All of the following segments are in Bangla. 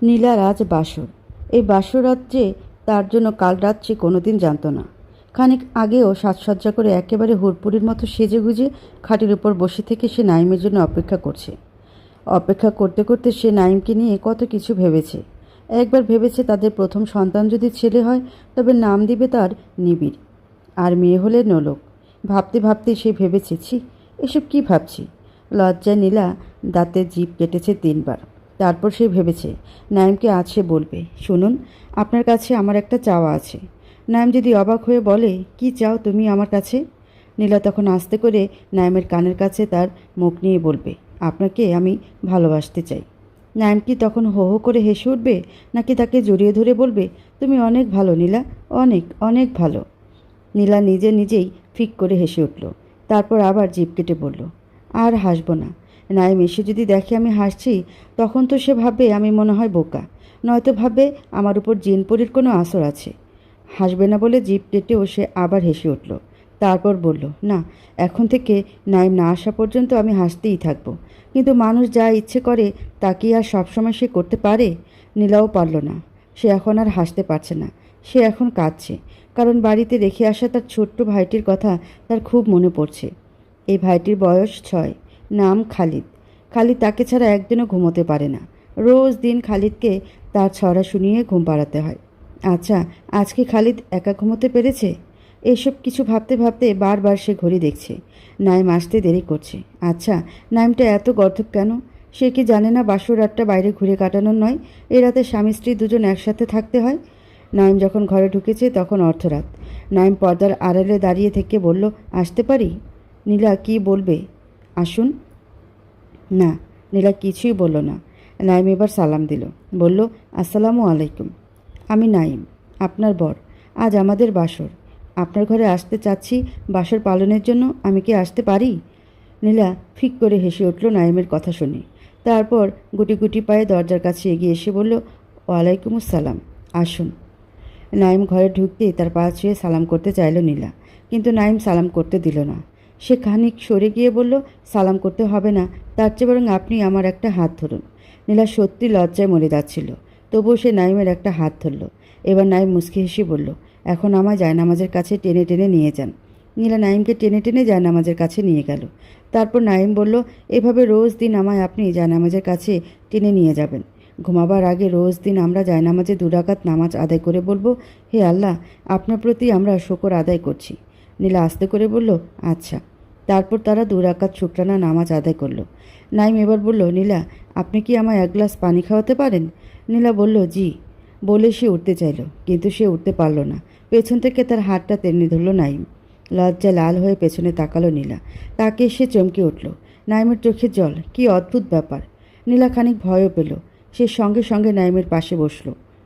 নীলার আজ বাসর। এই বাসরাত যে তার জন্য কাল রাত সে কোনোদিন জানত না। খানিক আগেও সাজসজ্জা করে একেবারে হুড়পুরির মতো সেজেগুজে খাটের উপর বসে থেকে সে নাইমের জন্য অপেক্ষা করছে। অপেক্ষা করতে করতে সে নাইমকে নিয়ে কত কিছু ভেবেছে। একবার ভেবেছে তাদের প্রথম সন্তান যদি ছেলে হয় তবে নাম দিবে তার নিবিড়, আর মেয়ে হলে নোলক। ভাবতে ভাবতে সে ভেবেছে, ছি, এসব কি ভাবছি। লজ্জায় নীলা দাঁতে জিভ কেটেছে 3 বার। তারপর সে ভেবেছে নাইমকে আজ সে বলবে, শুনুন, আপনার কাছে আমার একটা চাওয়া আছে। নাইম যদি অবাক হয়ে বলে, কি চাও তুমি আমার কাছে? নীলা তখন আস্তে করে নাইমের কানের কাছে তার মুখ নিয়ে বলবে, আপনাকে আমি ভালোবাসতে চাই। নাইম কি তখন হো হো করে হেসে উঠবে, নাকি তাকে জড়িয়ে ধরে বলবে, তুমি অনেক ভালো নীলা, অনেক অনেক ভালো। নীলা নিজে নিজেই ফিক করে হেসে উঠল। তারপর আবার জিভ কেটে বলল, আর হাসব না। নাইম এসে যদি দেখে আমি হাসছি, তখন তো সে ভাববে আমি মনে হয় বোকা, নয়তো ভাববে আমার উপর জিনপরির কোনো আসর আছে। হাসবে না বলে জিভ কেটেও সে আবার হেসে উঠল। তারপর বলল, না, এখন থেকে নাইম না আসা পর্যন্ত আমি হাসতেই থাকব। কিন্তু মানুষ যা ইচ্ছে করে তা কি আর সবসময় সে করতে পারে? নীলাও পারল না। সে এখন আর হাসতে পারছে না। সে এখন কাঁদছে, কারণ বাড়িতে রেখে আসা তার ছোট্ট ভাইটির কথা তার খুব মনে পড়ছে। এই ভাইটির বয়স 6, নাম খালিদ। খালিদ তাকে ছাড়া একদিনও ঘুমোতে পারে না। রোজ দিন খালিদকে তার ছড়া শুনিয়ে ঘুম পাড়াতে হয়। আচ্ছা, আজকে খালিদ একা ঘুমোতে পেরেছে? এসব কিছু ভাবতে ভাবতে বারবার সে ঘড়ি দেখছে। নাইম আসতে দেরি করছে। আচ্ছা, নাইমটা এত গর্ধব কেন? সে কি জানে না বাসর রাতটা বাইরে ঘুরে কাটানোর নয়, এ রাতে স্বামী স্ত্রী দুজন একসাথে থাকতে হয়? নাইম যখন ঘরে ঢুকেছে তখন অর্ধরাত। নাইম পর্দার আড়ালে দাঁড়িয়ে থেকে বলল, আসতে পারি? নীলা কি বলবে, আসুন? না, নীলা কিছুই বলল না। নাইম এবার সালাম দিল, বলল, আসসালামু আলাইকুম। আমি নাইম, আপনার বর। আজ আমাদের বাসর। আপনার ঘরে আসতে চাচ্ছি বাসর পালনের জন্য। আমি কি আসতে পারি? নীলা ফিক করে হেসে উঠল নাইমের কথা শুনে। তারপর গুটি গুটি পায়ে দরজার কাছে এগিয়ে এসে বলল, ওয়ালাইকুম আসসালাম, আসুন। নাইম ঘরে ঢুকতেই তার পা ছুঁয়ে সালাম করতে চাইল নীলা, কিন্তু নাইম সালাম করতে দিল না। সে খানিক সরে গিয়ে বলল, সালাম করতে হবে না, তার চেয়ে বরং আপনি আমার একটা হাত ধরুন। নীলা সত্যি লজ্জায় মরে যাচ্ছিল, তবুও সে নাইমের একটা হাত ধরল। এবার নাইম মুচকি হেসে বলল, এখন আমায় জায়নামাজের কাছে টেনে টেনে নিয়ে যান। নীলা নাইমকে টেনে টেনে জায়নামাজের কাছে নিয়ে গেল। তারপর নাইম বলল, এভাবে রোজ দিন আমায় আপনি জায়নামাজের কাছে টেনে নিয়ে যাবেন। ঘুমাবার আগে রোজ দিন আমরা জায়নামাজে 2 রাকাত নামাজ আদায় করে বলবো, হে আল্লাহ, আপনার প্রতি আমরা শুকর আদায় করছি। নীলা আস্তে করে বলল, আচ্ছা। তারপর তারা 2 রাকাত শুকরানা নামাজ আদায় করলো। নাইম এবার বলল, নীলা, আপনি কি আমায় 1 গ্লাস পানি খাওয়াতে পারেন? নীলা বলল, জি। বলে সে উঠতে চাইল, কিন্তু সে উঠতে পারল না। পেছন থেকে তার হাতটা টেনে ধরল নাইম। লজ্জায় লাল হয়ে পেছনে তাকালো নীলা। তাকে সে চমকে উঠল। নাইমের চোখে জল, কি অদ্ভুত ব্যাপার। নীলা খানিক ভয়ও পেল। সে সঙ্গে সঙ্গে নাইমের পাশে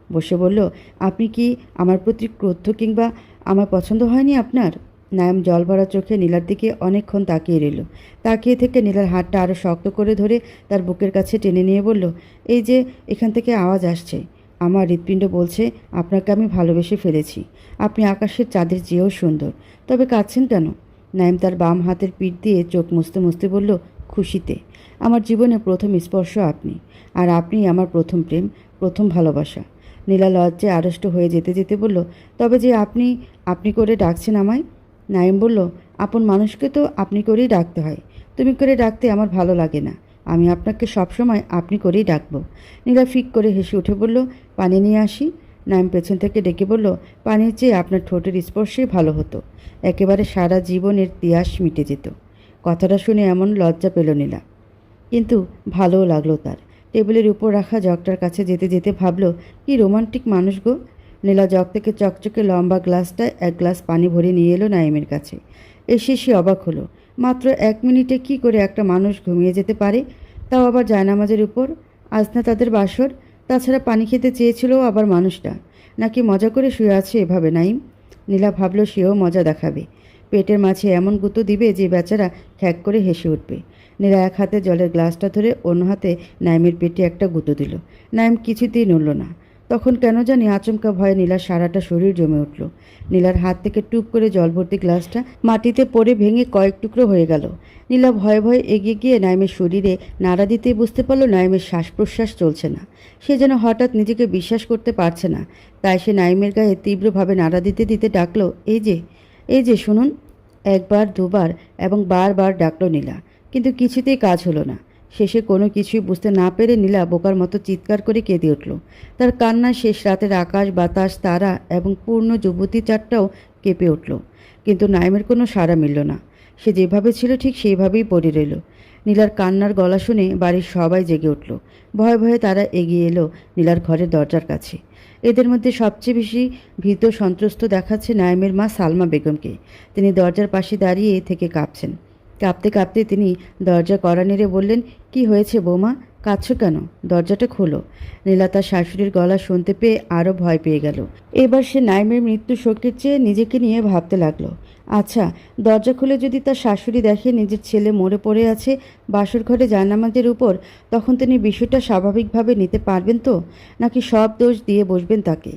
বসে বলল, আপনি কি আমার প্রতি ক্রোধ কিংবা আমার পছন্দ হয়নি আপনার? নাইম জল ভরা চোখে নীলার দিকে অনেকক্ষণ তাকিয়ে রইল। তাকিয়ে থেকে নীলার হাতটা আরও শক্ত করে ধরে তার বুকের কাছে টেনে নিয়ে বলল, এই যে এখান থেকে আওয়াজ আসছে, আমার হৃৎপিণ্ড বলছে আপনাকে আমি ভালোবেসে ফেলেছি। আপনি আকাশের চাঁদের চেয়েও সুন্দর। তবে কাঁদছেন কেন? নাইম তার বাম হাতের পিঠ দিয়ে চোখ মুছতে মুছতে বলল, খুশিতে। আমার জীবনে প্রথম স্পর্শ আপনি, আর আপনি আমার প্রথম প্রেম, প্রথম ভালোবাসা। নীলা লজ্জায় আড়ষ্ট হয়ে যেতে যেতে বলল, তবে যে আপনি আপনি করে ডাকছেন আমায়? নাইম বলল, আপন মানুষকে তো আপনি করেই ডাকতে হয়। তুমি করে ডাকতে আমার ভালো লাগে না। আমি আপনাকে সবসময় আপনি করেই ডাকবো। নীলা ফিক করে হেসে উঠে বলল, পানি নিয়ে আসি? নাইম পেছন থেকে ডেকে বলল, পানির চেয়ে আপনার ঠোঁটের স্পর্শেই ভালো হতো। একেবারে সারা জীবনের তিয়াস মিটে যেত। কথাটা শুনে এমন লজ্জা পেল নীলা, কিন্তু ভালোও লাগলো তার। টেবিলের উপর রাখা জগটার কাছে যেতে যেতে ভাবল, কি রোমান্টিক মানুষ গো। নীলা জগ থেকে চকচকে লম্বা গ্লাসটায় 1 গ্লাস পানি ভরে নিয়ে এলো নাইমের কাছে। এসে সে অবাক হলো। মাত্র 1 মিনিটে কি করে একটা মানুষ ঘুমিয়ে যেতে পারে, তাও আবার জায়নামাজের উপর? আজ না তাদের বাসর। তাছাড়া পানি খেতে চেয়েছিল আবার মানুষটা, নাকি মজা করে শুয়ে আছে এভাবে নাইম? নীলা ভাবল সেও মজা দেখাবে, পেটের মাঝে এমন গুঁতো দিবে যে বেচারা খ্যাক করে হেসে উঠবে। নীলা এক হাতে জলের গ্লাসটা ধরে অন্য হাতে নাইমের পেটে একটা গুঁতো দিল। নাইম কিছুতেই নড়ল না। তখন কেন জানি আচমকা ভয়ে নীলার সারাটা শরীর জমে উঠল। নীলার হাত থেকে টুপ করে জল ভর্তি গ্লাসটা মাটিতে পড়ে ভেঙে কয়েক টুকরো হয়ে গেল। নীলা ভয়ে ভয়ে এগিয়ে গিয়ে নাইমের শরীরে নাড়া দিতেই বুঝতে পারল নাইমের শ্বাস প্রশ্বাস চলছে না। সে যেন হঠাৎ নিজেকে বিশ্বাস করতে পারছে না। তাই সে নাইমের গায়ে তীব্রভাবে নাড়া দিতে দিতে ডাকলো, এই যে শুনুন। একবার দুবার এবং বারবার ডাকলো নীলা, কিন্তু কিছুতেই কাজ হলো না। শেষে কোনো কিছুই বুঝতে না পেরে নীলা বোকার মতো চিৎকার করে কেঁদে উঠল। তার কান্না শেষ রাতের আকাশ বাতাস তারা এবং পূর্ণ যুবতী চারটাও কেঁপে উঠল। কিন্তু নাইমের কোনো সাড়া মিলল না। সে যেভাবে ছিল ঠিক সেইভাবেই পড়ে রইল। নীলার কান্নার গলা শুনে বাড়ির সবাই জেগে উঠল। ভয়ে ভয়ে তারা এগিয়ে এলো নীলার ঘরের দরজার কাছে। এদের মধ্যে সবচেয়ে বেশি ভীত সন্ত্রস্ত দেখাচ্ছে নাইমের মা সালমা বেগমকে। তিনি দরজার পাশে দাঁড়িয়ে থেকে কাঁপছেন। কাঁপতে কাঁপতে তিনি দরজা কড়া নেড়ে বললেন, কি হয়েছে বৌমা, কাঁদছো কেন? দরজাটা খোলো। নীলা তার শাশুড়ির গলা শুনতে পেয়ে আরও ভয় পেয়ে গেল। এবার সে নাইমের মৃত্যু শোকের চেয়ে নিজেকে নিয়ে ভাবতে লাগলো। আচ্ছা, দরজা খুলে যদি তার শাশুড়ি দেখে নিজের ছেলে মরে পড়ে আছে বাসর ঘরে জায়নামাজের উপর, তখন তিনি বিষয়টা স্বাভাবিকভাবে নিতে পারবেন তো, নাকি সব দোষ দিয়ে বসবেন তাকে?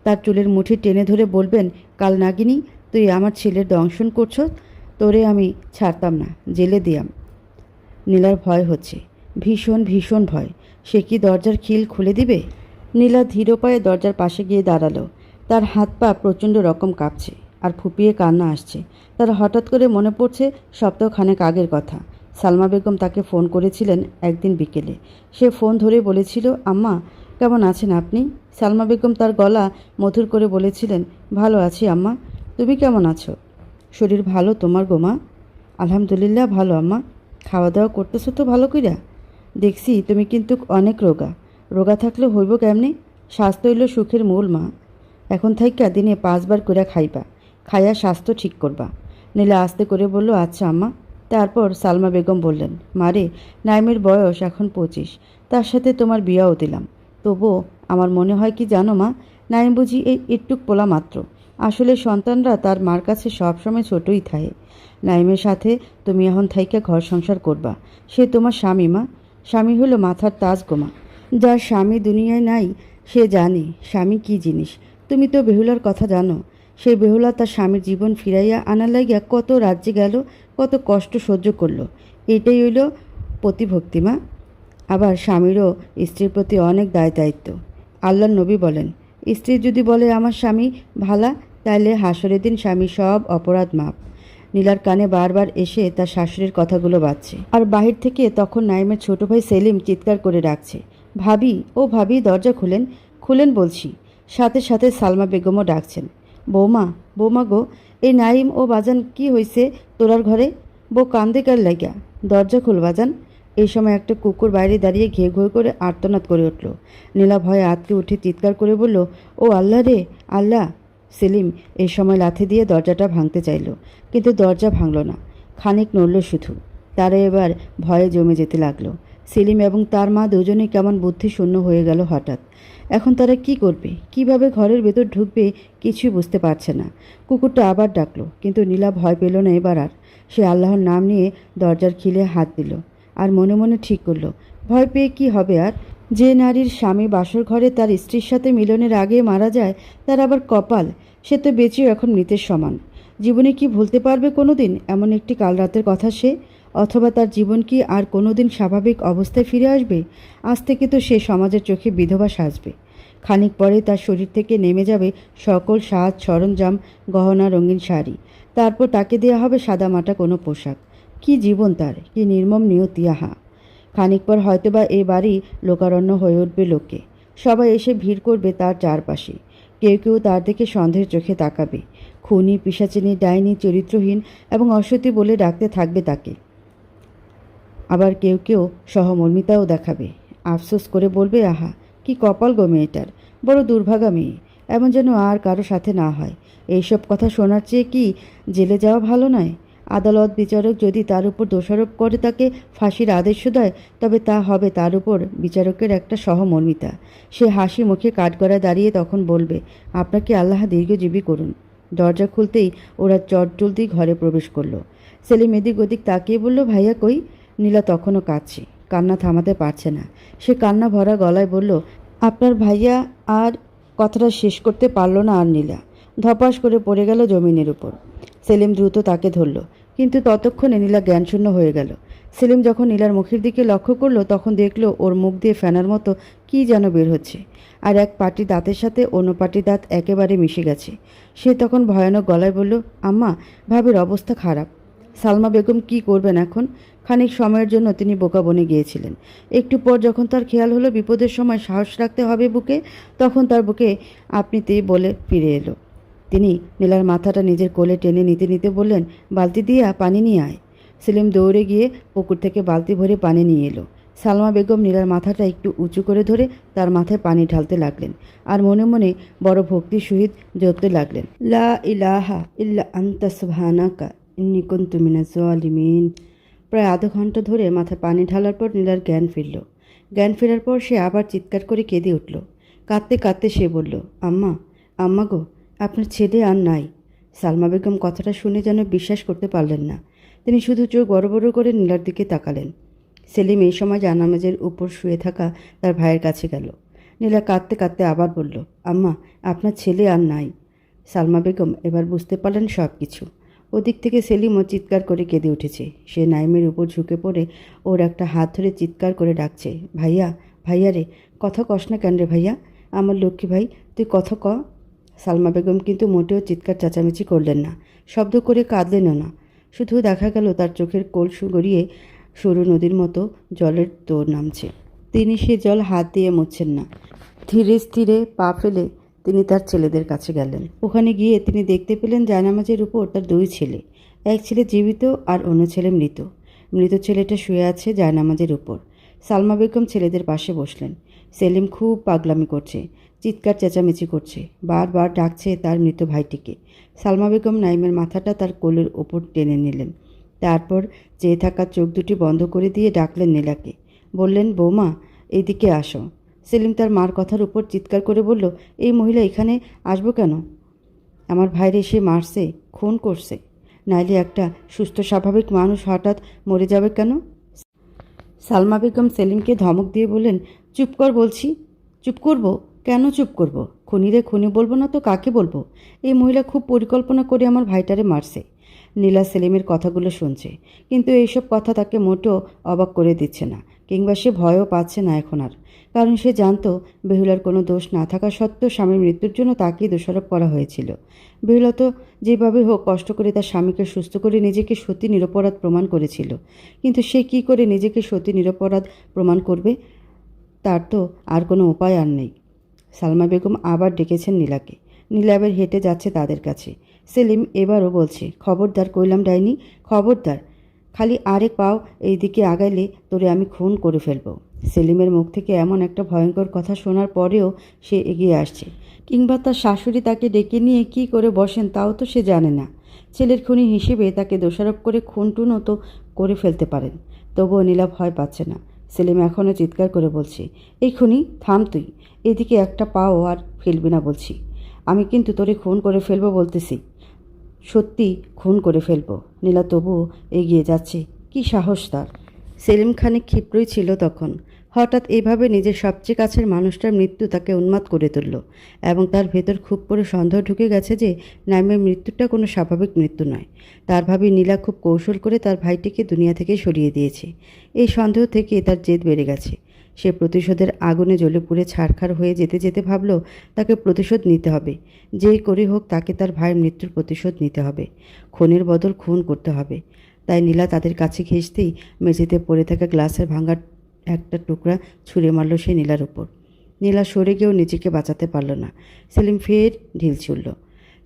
তার চুলের মুঠি টেনে ধরে বলবেন, কাল নাগিনী, তুই আমার ছেলের দংশন করছো, তোরে আমি ছাড়তাম না, জেলে দিয়াম। নীলার ভয় হচ্ছে, ভীষণ ভীষণ ভয়। সে কি দরজার খিল খুলে দিবে? নীলা ধীর পায়ে দরজার পাশে গিয়ে দাঁড়ালো। তার হাত পা প্রচণ্ড রকম কাঁপছে আর ফুপিয়ে কান্না আসছে। তার হঠাৎ করে মনে পড়ছে সপ্তাহখানেক আগের কথা। সালমা বেগম তাকে ফোন করেছিলেন একদিন বিকেলে। সে ফোন ধরে বলেছিল, আম্মা কেমন আছেন আপনি? সালমা বেগম তার গলা মধুর করে বলেছিলেন, ভালো আছি আম্মা, তুমি কেমন আছো? শরীর ভালো তোমার গোমা? আলহামদুলিল্লাহ ভালো আম্মা। খাওয়া দাওয়া করতেছো তো ভালো কইরা? দেখছি তুমি কিন্তু অনেক রোগা। রোগা থাকলে হইব কেমনি? স্বাস্থ্য হইল সুখের মূল মা। এখন থাইকা দিনে 5 বার করে খাইবা, খাইয়া স্বাস্থ্য ঠিক করবা। নীলা আস্তে করে বলল, আচ্ছা আম্মা। তারপর সালমা বেগম বললেন, মারে, নাইমের বয়স এখন 25, তার সাথে তোমার বিয়াও দিলাম। তবুও আমার মনে হয় কি জানো মা, নাইম বুঝি এই একটুক পোলা মাত্র। আসলে সন্তানরা তার মার কাছে সবসময় ছোটই থাকে। নাইমের সাথে তুমি এখন থাইকা ঘর সংসার করবা। সে তোমার স্বামী মা। স্বামী হলো মাথার তাজ গোমা। যার স্বামী দুনিয়ায় নাই সে জানে স্বামী কি জিনিস। তুমি তো বেহুলার কথা জানো। সেই বেহুলা তার স্বামীর জীবন ফিরাইয়া আনার লাগিয়া কত রাজ্যে গেল, কত কষ্ট সহ্য করলো। এটাই হইল প্রতিভক্তিমা। আবার স্বামীরও স্ত্রীর প্রতি অনেক দায় দায়িত্ব। আল্লাহর নবী বলেন, স্ত্রী যদি বলে আমার স্বামী ভালা, তাইলে হাসরের দিন স্বামী সব অপরাধ মাপ। নীলার কানে বারবার এসে তার শাশুড়ির কথাগুলো বাজছে। আর বাহির থেকে তখন নাইমের ছোট ভাই সেলিম চিৎকার করে ডাকছে, ভাবি, ও ভাবি, দরজা খুলেন, খুলেন বলছি। সাথে সাথে সালমা বেগমও ডাকছেন, বৌমা, বৌমা গো, এই নাইম ও বাজান কি হইছে তোরার ঘরে? বউ কান্দে কার লাইগা, দরজা খুল বাজান। এই সময় একটা কুকুর বাইরে দাঁড়িয়ে ঘেউ ঘেউ করে আর্তনাদ করে উঠল। নীলা ভয়ে আঁতকে উঠে চিৎকার করে বলল, ও আল্লাহ রে আল্লাহ! সেলিম এই সময় লাথি দিয়ে দরজাটা ভাঙতে চাইল, কিন্তু দরজা ভাঙল না, খানিক নড়ল শুধু। তারা এবার ভয়ে জমে যেতে লাগলো। সেলিম এবং তার মা দুজনেই কেমন বুদ্ধিশূন্য হয়ে গেল হঠাৎ। এখন তারা কি করবে, কিভাবে ঘরের ভেতর ঢুকবে, কিছুই বুঝতে পারছে না। কুকুরটা আবার ডাকলো, কিন্তু নীলা ভয় পেল না এবার আর। সে আল্লাহর নাম নিয়ে দরজার খিলে হাত দিল আর মনে মনে ঠিক করলো, ভয় পেয়ে কি হবে আর। যে নারীর স্বামী বাসর ঘরে তার স্ত্রীর সাথে মিলনের আগে মারা যায়, তার আবার কপাল, সে তো বেঁচেও এখন মৃতের সমান। জীবনে কি ভুলতে পারবে কোনো দিন এমন একটি কাল রাতের কথা সে? অথবা তার জীবন কি আর কোনো দিন স্বাভাবিক অবস্থায় ফিরে আসবে? আজ থেকে তো সে সমাজের চোখে বিধবা সাজবে। খানিক পরে তার শরীর থেকে নেমে যাবে সকল সাজ সরঞ্জাম, গহনা, রঙিন শাড়ি। তারপর তাকে দেওয়া হবে সাদামাটা কোনো পোশাক। কি জীবন তার, কি নির্মম নিয়তি আহা! খানিক পর হয়তোবা এ বাড়ি লোকারণ্য হয়ে উঠবে লোকে। সবাই এসে ভিড় করবে তার চারপাশে। কেউ কেউ তার দিকে সন্দেহের চোখে তাকাবে। খুনি, পিশাচিনী, ডাইনি, চরিত্রহীন এবং অসতী বলে ডাকতে থাকবে তাকে। আবার কেউ কেউ সহমর্মিতাও দেখাবে। আফসোস করে বলবে, আহা কি কপাল গো মেয়েটার, বড় দুর্ভাগা মেয়ে, এমন যেন আর কারো সাথে না হয়। এইসব কথা শোনার চেয়ে কি জেলে যাওয়া ভালো নয়? আদালত বিচারক যদি তার উপর দোষারোপ করে তাকে ফাঁসির আদেশ দেয়, তবে তা হবে তার উপর বিচারকের একটা সহমর্মিতা। সে হাসি মুখে কাঠগড়ায় দাঁড়িয়ে তখন বলবে, আপনাকে আল্লাহ দীর্ঘজীবী করুন। দরজা খুলতেই ওরা চটজলদি ঘরে প্রবেশ করলো। সেলিম এদিক ওদিক তাকিয়ে বলল, ভাইয়া কই? নীলা তখনও কাঁদছে, কান্না থামাতে পারছে না। সে কান্না ভরা গলায় বলল, আপনার ভাইয়া আর কথাটা শেষ করতে পারল না আর নীলা ধপাস করে পড়ে গেল জমিনের উপর। সেলিম দ্রুত তাকে ধরল, কিন্তু ততক্ষণে নীলা জ্ঞানশূন্য হয়ে গেল। সেলিম যখন নীলার মুখের দিকে লক্ষ্য করলো তখন দেখলো ওর মুখ দিয়ে ফেনার মতো কী যেন বের হচ্ছে, আর এক পাটি দাঁতের সাথে অন্য পাটি দাঁত একেবারে মিশে গেছে। সে তখন ভয়ানক গলায় বলল, আম্মা, ভাবির অবস্থা খারাপ। সালমা বেগম কি করবেন এখন? খানিক সময়ের জন্য তিনি বোকা বনে গিয়েছিলেন। একটু পর যখন তার খেয়াল হলো বিপদের সময় সাহস রাখতে হবে বুকে, তখন তার বুকে আপনিতেই বলে ফিরে এলো। তিনি নীলার মাথাটা নিজের কোলে টেনে নিতে নিতে বললেন, বালতি দিয়া পানি নিয়ে আয়। সেলিম দৌড়ে গিয়ে পুকুর থেকে বালতি ভরে পানি নিয়ে এলো। সালমা বেগম নীলার মাথাটা একটু উঁচু করে ধরে তার মাথায় পানি ঢালতে লাগলেন, আর মনে মনে বড় ভক্তির সহিত জপতে লাগলেন, লা ইলাহা ইল্লা আনতা সুবহানাকা ইন্নী কুনতু মিনাজ জালিমিন। প্রায় আধা ঘন্টা ধরে মাথায় পানি ঢালার পর নীলার জ্ঞান ফিরল। জ্ঞান ফেরার পর সে আবার চিৎকার করে কেঁদে উঠল। কাঁদতে কাঁদতে সে বলল, আম্মা, আম্মা গো, আপনার ছেলে আর নাই। সালমা বেগম কথাটা শুনে যেন বিশ্বাস করতে পারলেন না। তিনি শুধু চোখ বড় বড় করে নীলার দিকে তাকালেন। সেলিম এই সময় জানামাজের উপর শুয়ে থাকা তার ভাইয়ের কাছে গেল। নীলা কাঁদতে কাঁদতে আবার বলল, আম্মা, আপনার ছেলে আর নাই। সালমা বেগম এবার বুঝতে পারলেন সব কিছু। ওদিক থেকে সেলিমও চিৎকার করে কেঁদে উঠেছে। সে নাইমের উপর ঝুঁকে পড়ে ওর একটা হাত ধরে চিৎকার করে ডাকছে, ভাইয়া, ভাইয়া রে, কথা কস না কেন রে ভাইয়া, আমার লক্ষ্মী ভাই, তুই কথা ক। সালমা বেগম কিন্তু মোটেও চিৎকার চেঁচামেচি করলেন না, শব্দ করে কাঁদলেনও না। শুধু দেখা গেল তার চোখের কোল গড়িয়ে সরু নদীর মতো জলের দৌড় নামছে। তিনি সে জল হাত দিয়ে মুছছেন না। ধীরে স্থিরে পা ফেলে তিনি তার ছেলেদের কাছে গেলেন। ওখানে গিয়ে তিনি দেখতে পেলেন জায়নামাজের উপর তার দুই ছেলে। এক ছেলে জীবিত আর অন্য ছেলে মৃত। মৃত ছেলেটা শুয়ে আছে জায়নামাজের উপর। সালমা বেগম ছেলেদের পাশে বসলেন। সেলিম খুব পাগলামি করছে, চিৎকার চেঁচামেচি করছে, বারবার ডাকছে তার মৃত ভাইটিকে। সালমা বেগম নাইমের মাথাটা তার কোলের ওপর টেনে নিলেন। তারপর চেয়ে থাকা চোখ দুটি বন্ধ করে দিয়ে ডাকলেন নীলাকে। বললেন, বৌমা, এইদিকে আসো। সেলিম তার মার কথার উপর চিৎকার করে বলল, এই মহিলা এখানে আসবো কেন? আমার ভাইরে সে মারছে, খুন করছে, নাইলে একটা সুস্থ স্বাভাবিক মানুষ হঠাৎ মরে যাবে কেন? সালমা বেগম সেলিমকে ধমক দিয়ে বললেন, চুপ কর বলছি। চুপ করব? কেন চুপ করব? খুনিরে খুনি বলবো না তো কাকে বলবো? এই মহিলা খুব পরিকল্পনা করে আমার ভাইটারে মারছে। নীলা সেলিমের কথাগুলো শুনছে, কিন্তু এইসব কথা তাকে মোটেও অবাক করে দিচ্ছে না, কিংবা সে ভয়ও পাচ্ছে না এখন আর। কারণ সে জানতো বেহুলার কোনো দোষ না থাকা সত্ত্বেও স্বামীর মৃত্যুর জন্য তাকেই দোষারোপ করা হয়েছিল। বেহুলা তো যেভাবে হোক কষ্ট করে তার স্বামীকে সুস্থ করে নিজেকে সত্যি নিরপরাধ প্রমাণ করেছিল, কিন্তু সে কি করে নিজেকে সত্যি নিরপরাধ প্রমাণ করবে? তার তো আর কোনো উপায় আর নেই। সালমা বেগম আবার ডেকেছেন নীলাকে। নীলা এবার হেঁটে যাচ্ছে তাদের কাছে। সেলিম এবারও বলছে, খবরদার কইলাম ডাইনি, খবরদার, খালি আরেক পাও এই দিকে আগাইলে তোরে আমি খুন করে ফেলবো। সেলিমের মুখ থেকে এমন একটা ভয়ঙ্কর কথা শোনার পরেও সে এগিয়ে আসছে, কিংবা তার শাশুড়ি তাকে ডেকে নিয়ে কি করে বসেন তাও তো সে জানে না। ছেলের খুনি হিসেবে তাকে দোষারোপ করে খুনটুনও তো করে ফেলতে পারেন। তবুও নীলা ভয় পাচ্ছে না। সেলিম এখনও চিৎকার করে বলছে, এই খুনি, থাম তুই, এদিকে একটা পাও আর ফেলবি না বলছি। আমি কিন্তু তোরে খুন করে ফেলবো বলতেছি, সত্যি খুন করে ফেলবো। নীলা তবুও এগিয়ে যাচ্ছে। কি সাহস তার! সেলিম খানিক ক্ষিপ্রই ছিল তখন। হঠাৎ এভাবে নিজের সবচেয়ে কাছের মানুষটার মৃত্যু তাকে উন্মাদ করে তুলল, এবং তার ভেতর খুব করে সন্দেহ ঢুকে গেছে যে নাইমের মৃত্যুটা কোনো স্বাভাবিক মৃত্যু নয়। তার ভাবি নীলা খুব কৌশল করে তার ভাইটিকে দুনিয়া থেকে সরিয়ে দিয়েছে। এই সন্দেহ থেকে তার জেদ বেড়ে গেছে। সে প্রতিশোধের আগুনে জ্বলে পুড়ে ছারখার হয়ে যেতে যেতে ভাবল, তাকে প্রতিশোধ নিতে হবে। যেই করে হোক তাকে তার ভাইয়ের মৃত্যুর প্রতিশোধ নিতে হবে। খুনের বদল খুন করতে হবে। তাই নীলা তাদের কাছে ঘেঁষতেই মেঝেতে পড়ে থাকা গ্লাসের ভাঙা একটা টুকরা ছুঁড়ে মারল সে নীলার উপর। নীলা সরে গিয়েও নিজেকে বাঁচাতে পারল না। সেলিম ফের ঢিল ছুড়ল।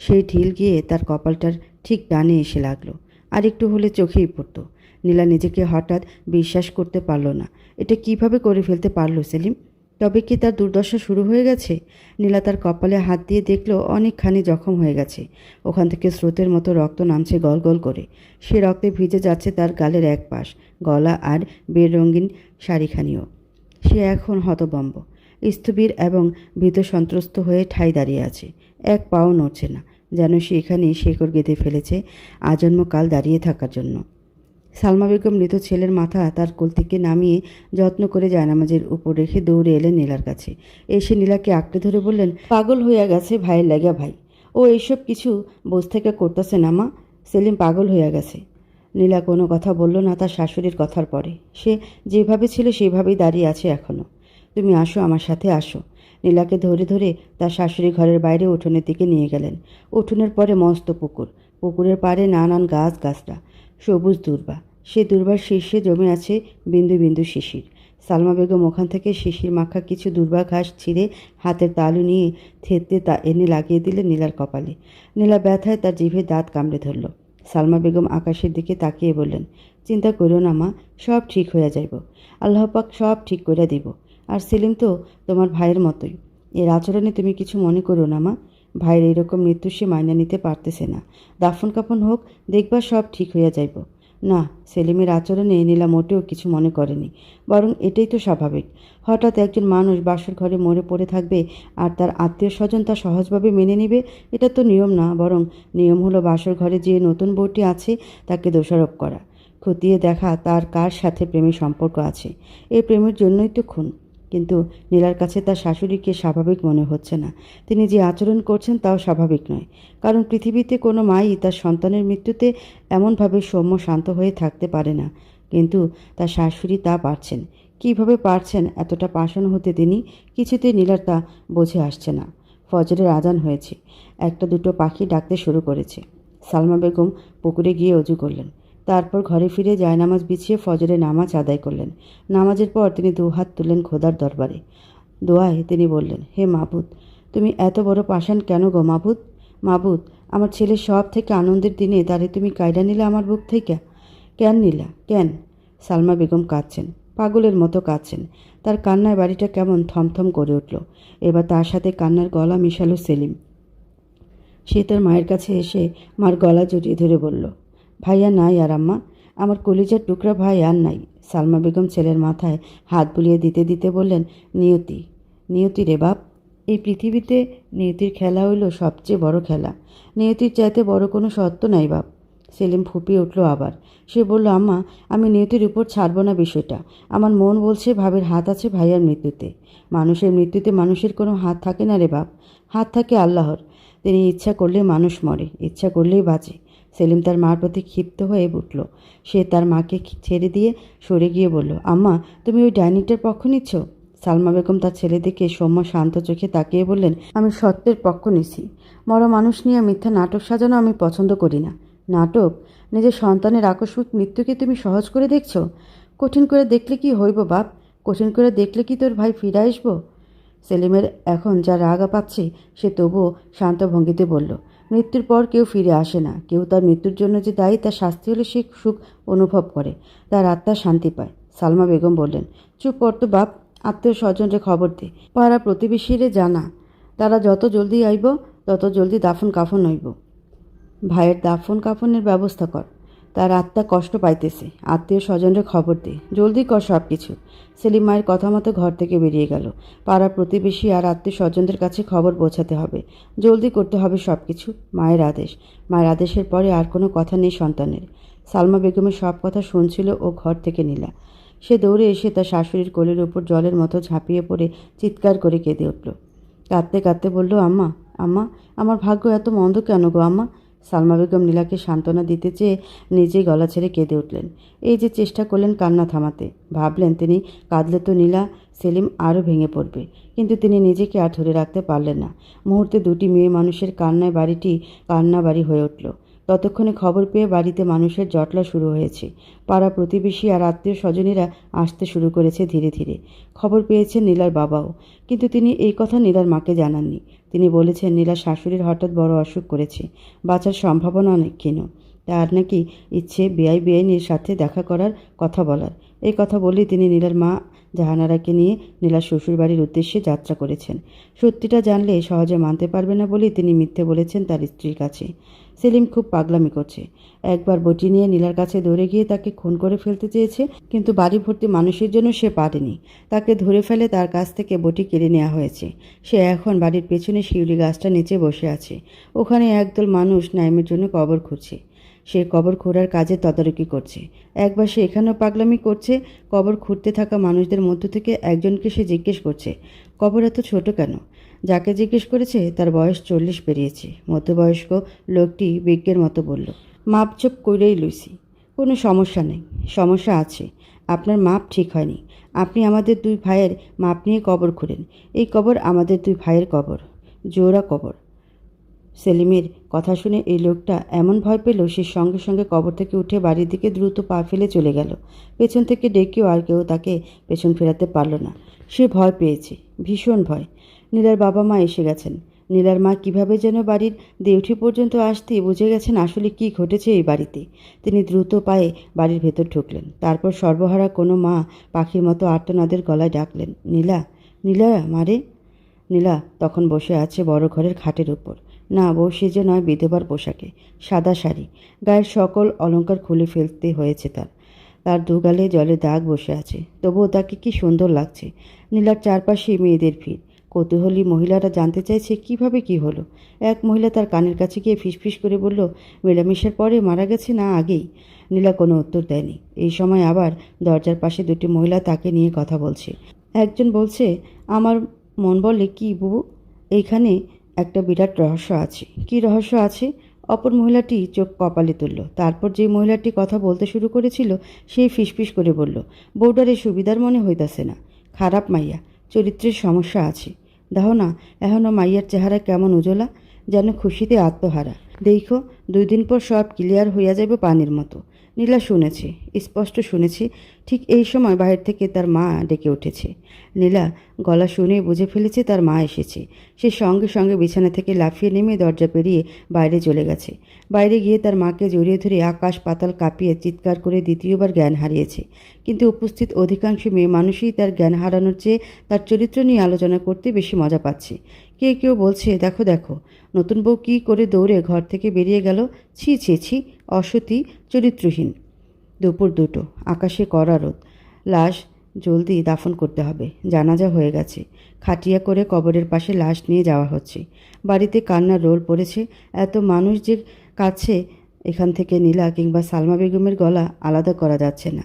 সেই ঢিল গিয়ে তার কপালটার ঠিক ডানে এসে লাগলো। আর একটু হলে চোখেই পড়ত। নীলা নিজেকে হঠাৎ বিশ্বাস করতে পারল না। এটা কিভাবে করে ফেলতে পারল সেলিম? তবে কি তার দুর্দশা শুরু হয়ে গেছে? নীলা তার কপালে হাত দিয়ে দেখল অনেকখানি জখম হয়ে গেছে। ওখান থেকে স্রোতের মতো রক্ত নামছে গল গল করে। সে রক্তে ভিজে যাচ্ছে তার গালের এক পাশ, গলা আর বেরঙিন শাড়িখানিও। সে এখন হতবম্ব, স্থবির এবং ভীত সন্ত্রস্ত হয়ে ঠাই দাঁড়িয়ে আছে। এক পাও নড়ছে না, যেন সে এখানেই শেকড় গেঁথে ফেলেছে আজন্মকাল দাঁড়িয়ে থাকার জন্য। সালমা বেগম মৃত ছেলের মাথা তার কোল থেকে নামিয়ে যত্ন করে জায়নামাজের উপর রেখে দৌড়ে এলেন নীলার কাছে। এসে নীলাকে আঁকড়ে ধরে বললেন, পাগল হইয়া গেছে ভাইয়ের লাগা ভাই। ও এইসব কিছু বোঝ থেকে করতেছে না মা। সেলিম পাগল হইয়া গেছে। নীলা কোনো কথা বলল না তার শাশুড়ির কথার পরে। সে যেভাবে ছিল সেভাবেই দাঁড়িয়ে আছে এখনও। তুমি আসো, আমার সাথে আসো। নীলাকে ধরে ধরে তার শাশুড়ি ঘরের বাইরে উঠোনের দিকে নিয়ে গেলেন। উঠোনের পরে মস্ত পুকুর, পুকুরের পাড়ে নানান গাছ গাছরা, সবুজ দূর্বা। সে দূর্বার শীর্ষে জমে আছে বিন্দু বিন্দু শিশির। সালমা বেগম ওখান থেকে শিশির মাখা কিছু দূর্বা ঘাস ছিঁড়ে হাতের তালু নিয়ে থেততে তা এনে লাগিয়ে দিলেন নীলার কপালে। নীলা ব্যথায় তার জিভে দাঁত কামড়ে ধরল। সালমা বেগম আকাশের দিকে তাকিয়ে বললেন, চিন্তা করো না মা, সব ঠিক হয়ে যাইব। আল্লাহ পাক সব ঠিক করে দিব। আর সেলিম তো তোমার ভাইয়ের মতোই। এর আচরণে তুমি কিছু মনে করো না মা। ভাইয়ের এরকম মৃত্যু সে মাইনা নিতে পারতেছে না। দাফন কাফন হোক, দেখবা সব ঠিক হইয়া যাইব। না, সেলিমের আচরণে নীলা মোটেও কিছু মনে করেনি, বরং এটাই তো স্বাভাবিক। হঠাৎ একজন মানুষ বাসর ঘরে মরে পড়ে থাকবে আর তার আত্মীয় স্বজন তা সহজভাবে মেনে নেবে, এটা তো নিয়ম না। বরং নিয়ম হলো বাসর ঘরে যে নতুন বউটি আছে তাকে দোষারোপ করা, খতিয়ে দেখা তার কার সাথে প্রেমের সম্পর্ক আছে। এই প্রেমের জন্যই তো খুন। কিন্তু নীলার কাছে তার শাশুড়িকে স্বাভাবিক মনে হচ্ছে না। তিনি যে আচরণ করছেন তাও স্বাভাবিক নয়। কারণ পৃথিবীতে কোনো মাই তার সন্তানের মৃত্যুতে এমনভাবে সৌম্য শান্ত হয়ে থাকতে পারে না। কিন্তু তার শাশুড়ি তা পারছেন। কিভাবে পারছেন এতটা পাষাণ হতে তিনি কিছুতেই নীলার তা বোঝে আসছে না। ফজরের আজান হয়েছে। একটা দুটো পাখি ডাকতে শুরু করেছে। সালমা বেগম পুকুরে গিয়ে অজু করলেন। তারপর ঘরে ফিরে জায়নামাজ বিছিয়ে ফজরের নামাজ আদায় করলেন। নামাজের পর তিনি দুহাত তুললেন খোদার দরবারে। দোয়ায় তিনি বললেন, হে মাবুদ, তুমি এত বড় পাষাণ কেন গো মাবুদ? মাবুদ, আমার ছেলের সব থেকে আনন্দের দিনে তারে তুমি কায়দা নিলে আমার বুক থেকে। কেন নিলা, কেন? সালমা বেগম কাঁদছেন, পাগলের মতো কাঁদছেন। তার কান্নায় বাড়িটা কেমন থমথম করে উঠল। এবার তার সাথে কান্নার গলা মিশালো সেলিম। সে তার মায়ের কাছে এসে মার গলা জড়িয়ে ধরে বলল, ভাইয়া নাই আর আম্মা, আমার কলিজার টুকরা ভাই আর নাই। সালমা বেগম ছেলের মাথায় হাত বুলিয়ে দিতে দিতে বললেন, নিয়তি, নিয়তি রে বাপ। এই পৃথিবীতে নিয়তির খেলা হইল সবচেয়ে বড় খেলা। নিয়তির চাইতে বড় কোনো সত্য নাই বাপ। সেলিম ফুপিয়ে উঠল আবার। সে বলল, আম্মা, আমি নিয়তির উপর ছাড়ব না বিষয়টা। আমার মন বলছে ভাবের হাত আছে ভাইয়ার মৃত্যুতে। মানুষের মৃত্যুতে মানুষের কোনো হাত থাকে না রে বাপ, হাত থাকে আল্লাহর। তিনি ইচ্ছা করলে মানুষ মরে, ইচ্ছা করলেই বাঁচে। সেলিম তার মার প্রতি ক্ষিপ্ত হয়ে উঠল। সে তার মাকে ছেড়ে দিয়ে সরে গিয়ে বলল, আম্মা, তুমি ওই ডাইনিংটার পক্ষ নিচ্ছ? সালমা বেগম তার ছেলেদিকে সৌম্য শান্ত চোখে তাকিয়ে বললেন, আমি সত্যের পক্ষ নিছি। মরা মানুষ নিয়ে মিথ্যা নাটক সাজানো আমি পছন্দ করি না। নাটক? নিজের সন্তানের আকস্মিক মৃত্যুকে তুমি সহজ করে দেখছ? কঠিন করে দেখলে কি হইব বাপ? কঠিন করে দেখলে কি তোর ভাই ফিরে আসব? সেলিমের এখন যা রাগা পাচ্ছে সে তবুও শান্ত ভঙ্গিতে বলল, মৃত্যুর পর কেউ ফিরে আসে না। কেউ তার মৃত্যুর জন্য যে দায়ী তার শাস্তি হলে সে সুখ অনুভব করে, তার আত্মা শান্তি পায়। সালমা বেগম বললেন, চুপ কর তো বাপ, আত্মীয় স্বজনরে খবর দে, পাড়া প্রতিবেশীরে জানা। তারা যত জলদি আইব তত জলদি দাফন কাফন হইব। ভাইয়ের দাফন কাফনের ব্যবস্থা কর। তার আত্মা কষ্ট পাইতেছে। আত্মীয় স্বজনরে খবর দে, জলদি কর সব কিছু। সেলিম মায়ের কথা মতো ঘর থেকে বেরিয়ে গেল। পাড়া প্রতিবেশী আর আত্মীয় স্বজনদের কাছে খবর পৌঁছাতে হবে। জলদি করতে হবে সব কিছু। মায়ের আদেশ। মায়ের আদেশের পরে আর কোনো কথা নেই সন্তানের। সালমা বেগমের সব কথা শুনছিল ও ঘর থেকে নিলা। সে দৌড়ে এসে তার শাশুড়ির কোলের উপর জলের মতো ঝাঁপিয়ে পড়ে চিৎকার করে কেঁদে উঠল। কাঁদতে কাঁদতে বলল, আম্মা, আম্মা, আমার ভাগ্য এত মন্দ কেন গো আম্মা? সালমা বেগম নীলাকে সান্ত্বনা দিতে চেয়ে নিজেই গলা ছেড়ে কেঁদে উঠলেন। এই যে চেষ্টা করলেন কান্না থামাতে, ভাবলেন তিনি কাঁদলে তো নীলা সেলিম আরও ভেঙে পড়বে। কিন্তু তিনি নিজেকে আর ধরে রাখতে পারলেন না। মুহূর্তে দুটি মেয়ে মানুষের কান্নায় বাড়িটি কান্না বাড়ি হয়ে উঠল। ততক্ষণে খবর পেয়ে বাড়িতে মানুষের জটলা শুরু হয়েছে। পাড়া প্রতিবেশী আর আত্মীয় স্বজনেরা আসতে শুরু করেছে ধীরে ধীরে। খবর পেয়েছেন নীলার বাবাও, কিন্তু তিনি এই কথা নীলার মাকে জানাননি। তিনি বলেছেন নীলার শাশুড়ির হঠাৎ বড় অসুখ করেছে, বাঁচার সম্ভাবনা অনেক ক্ষীণ। তার নাকি ইচ্ছে বেআইনের সাথে দেখা করার কথা বলার। এই কথা বলেই তিনি নীলার মা জাহানারাকে নিয়ে নীলার শ্বশুরবাড়ির উদ্দেশ্যে যাত্রা করেছেন। সত্যিটা জানলে সহজে মানতে পারবে না বলেই তিনি মিথ্যে বলেছেন তার স্ত্রীর কাছে। সেলিম খুব পাগলামি করছে। একবার বটি নিয়ে নীলার কাছে দৌড়ে গিয়ে তাকে খুন করে ফেলতে চেয়েছে, কিন্তু বাড়ি ভর্তি মানুষের জন্য সে পারেনি। তাকে ধরে ফেলে তার কাছ থেকে বটি কেড়ে নেওয়া হয়েছে। সে এখন বাড়ির পেছনে শিউলি গাছটা নিচে বসে আছে। ওখানে একদল মানুষ নাইমের জন্য কবর খুঁজছে। সে কবর খোঁড়ার কাজে তদারকি করছে। একবার সে এখানেও পাগলামি করছে। কবর খুঁড়তে থাকা মানুষদের মধ্য থেকে একজনকে সে জিজ্ঞেস করছে, কবর এত ছোট কেন? যাকে জিজ্ঞেস করেছে তার বয়স 40 পেরিয়েছে। মধ্যবয়স্ক লোকটি বিজ্ঞের মতো বলল, মাপচুপ করেই লইছি। কোনো সমস্যা নেই। সমস্যা আছে, আপনার মাপ ঠিক হয়নি। আপনি আমাদের 2 ভাইয়ের মাপ নিয়ে কবর খুঁড়েন। এই কবর আমাদের 2 ভাইয়ের কবর, জোড়া কবর। সেলিমের কথা শুনে এই লোকটা এমন ভয় পেল সে সঙ্গে সঙ্গে কবর থেকে উঠে বাড়ির দিকে দ্রুত পা ফেলে চলে গেল। পেছন থেকে ডেকেও আর কেউ তাকে পেছন ফেরাতে পারল না। সে ভয় পেয়েছে, ভীষণ ভয়। নীলার বাবা মা এসে গেছেন। নীলার মা কিভাবে যেন বাড়ির দেউঠি পর্যন্ত আসতেই বুঝে গেছেন আসলে কি ঘটেছে এই বাড়িতে। তিনি দ্রুত পায়ে বাড়ির ভেতর ঢুকলেন। তারপর সর্বহারা কোনো মা পাখির মতো আর্তনাদের গলায় ডাকলেন, নীলা, নীলা মারে। নীলা তখন বসে আছে বড় ঘরের খাটের উপর। না, বউ সেজে নয়, বিধবার পোশাকে, সাদা শাড়ি, গায়ের সকল অলংকার খুলে ফেলতে হয়েছে তার। তার দুগালে জলের দাগ বসে আছে, তবুও তাকে কি সুন্দর লাগছে। নীলার চারপাশে মেয়েদের ভিড়। কৌতূহলী মহিলারা জানতে চাইছে কিভাবে কি হলো। এক মহিলা তার কানের কাছে গিয়ে ফিসফিস করে বলল, মেলামেশার পরে মারা গেছে না আগেই? নীলা কোনো উত্তর দেয়নি। এই সময় আবার দরজার পাশে 2টি মহিলা তাকে নিয়ে কথা বলছে। একজন বলছে, আমার মন বলে কি বুবু, এইখানে একটা বিরাট রহস্য আছে। কি রহস্য আছে? অপর মহিলাটি চোখ কপালে তুলল। তারপর যে মহিলাটি কথা বলতে শুরু করেছিল সেই ফিসফিস করে বলল, বউডারে সুবিধার মনে হইতাছে না। খারাপ মাইয়া, চরিত্রের সমস্যা আছে। দেখো না এখনও মাইয়ার চেহারা কেমন উজ্জ্বলা, যেন খুশিতে আত্মহারা। দেখো 2 দিন পর সব ক্লিয়ার হইয়া যাবে পানির মতো। নীলা শুনেছে, স্পষ্ট শুনেছে। ঠিক এই সময় বাহির থেকে তার মা ডেকে উঠেছে। নীলা গলা শুনে বুঝে ফেলেছে তার মা এসেছে। সে সঙ্গে সঙ্গে বিছানা থেকে লাফিয়ে নেমে দরজা পেরিয়ে বাইরে চলে গেছে। বাইরে গিয়ে তার মাকে জড়িয়ে ধরে আকাশ পাতাল কাঁপিয়ে চিৎকার করে দ্বিতীয়বার জ্ঞান হারিয়েছে। কিন্তু উপস্থিত অধিকাংশ মেয়ে মানুষই তার জ্ঞান হারানোর চেয়ে তার চরিত্র নিয়ে আলোচনা করতে বেশি মজা পাচ্ছে। কেউ বলছে, দেখো দেখো নতুন বউ কী করে দৌড়ে ঘর থেকে বেরিয়ে গেল, ছি ছি ছি, অসতী, চরিত্রহীন। দুপুর 2টো, আকাশে কড়া রোদ। লাশ জলদি দাফন করতে হবে, জানাজা হয়ে গেছে। খাটিয়া করে কবরের পাশে লাশ নিয়ে যাওয়া হচ্ছে। বাড়িতে কান্নার রোল পড়েছে। এত মানুষ যে কাছে, এখান থেকে নীলা কিংবা সালমা বেগমের গলা আলাদা করা যাচ্ছে না।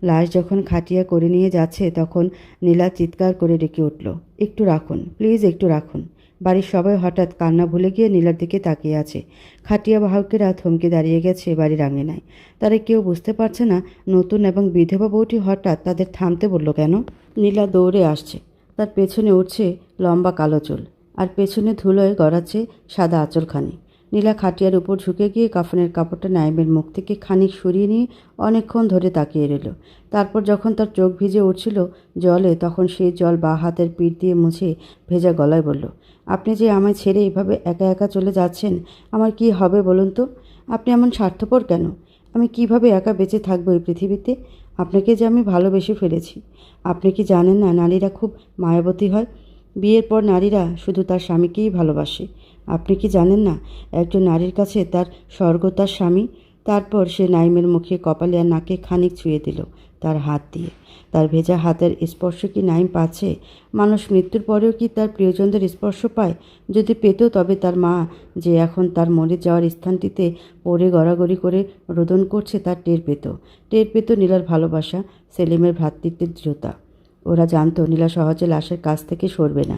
লাশ যখন খাটিয়া করে নিয়ে যাচ্ছে তখন নীলা চিৎকার করে ডেকে উঠল, একটু রাখুন প্লিজ, একটু রাখুন। বাড়ির সবাই হঠাৎ কান্না ভুলে গিয়ে নীলার দিকে তাকিয়ে আছে। খাটিয়া বাহকেরা থমকে দাঁড়িয়ে গেছে বাড়ির আঙিনায়। তারা কেউ বুঝতে পারছে না নতুন এবং বিধবা বউটি হঠাৎ তাদের থামতে বলল কেন। নীলা দৌড়ে আসছে। তার পেছনে উঠছে লম্বা কালো চুল, আর পেছনে ধুলোয় গড়াচ্ছে সাদা আঁচলখানি। নীলা খাটিয়ার উপর ঝুঁকে গিয়ে কাফনের কাপড়টা নাইমের মুখ থেকে খানিক সরিয়ে নিয়ে অনেকক্ষণ ধরে তাকিয়ে রইল। তারপর যখন তার চোখ ভিজে উঠছিল জলে, তখন সেই জল বা হাতের পিঠ দিয়ে মুছে ভেজা গলায় বলল, আপনি যে আমায় ছেড়ে এভাবে একা একা চলে যাচ্ছেন, আমার কি হবে বলুন তো? আপনি এমন স্বার্থপর কেন? আমি কিভাবে একা বেঁচে থাকবো এই পৃথিবীতে? আপনাকে যে আমি ভালোবেসে ফেলেছি। আপনি কি জানেন না নারীরা খুব মায়াবতী হয়? বিয়ের পর নারীরা শুধু তার স্বামীকেই ভালোবাসে। আপনি কি জানেন না একজন নারীর কাছে তার স্বর্গ তার স্বামী? তারপর সে নাইমের মুখে, কপালে আর নাকে খানিক ছুঁয়ে দিল তার হাত দিয়ে। তার ভেজা হাতের স্পর্শ কি নাইম পাচ্ছে? মানুষ মৃত্যুর পরেও কি তার প্রিয়জনদের স্পর্শ পায়? যদি পেত তবে তার মা যে এখন তার মরে যাওয়ার স্থানটিতে পড়ে গড়াগড়ি করে রোদন করছে তার টের পেত নীলার ভালোবাসা, সেলিমের ভ্রাতৃত্বের দৃঢ়তা। ওরা জানতো নীলা সহজে লাশের কাছ থেকে সরবে না।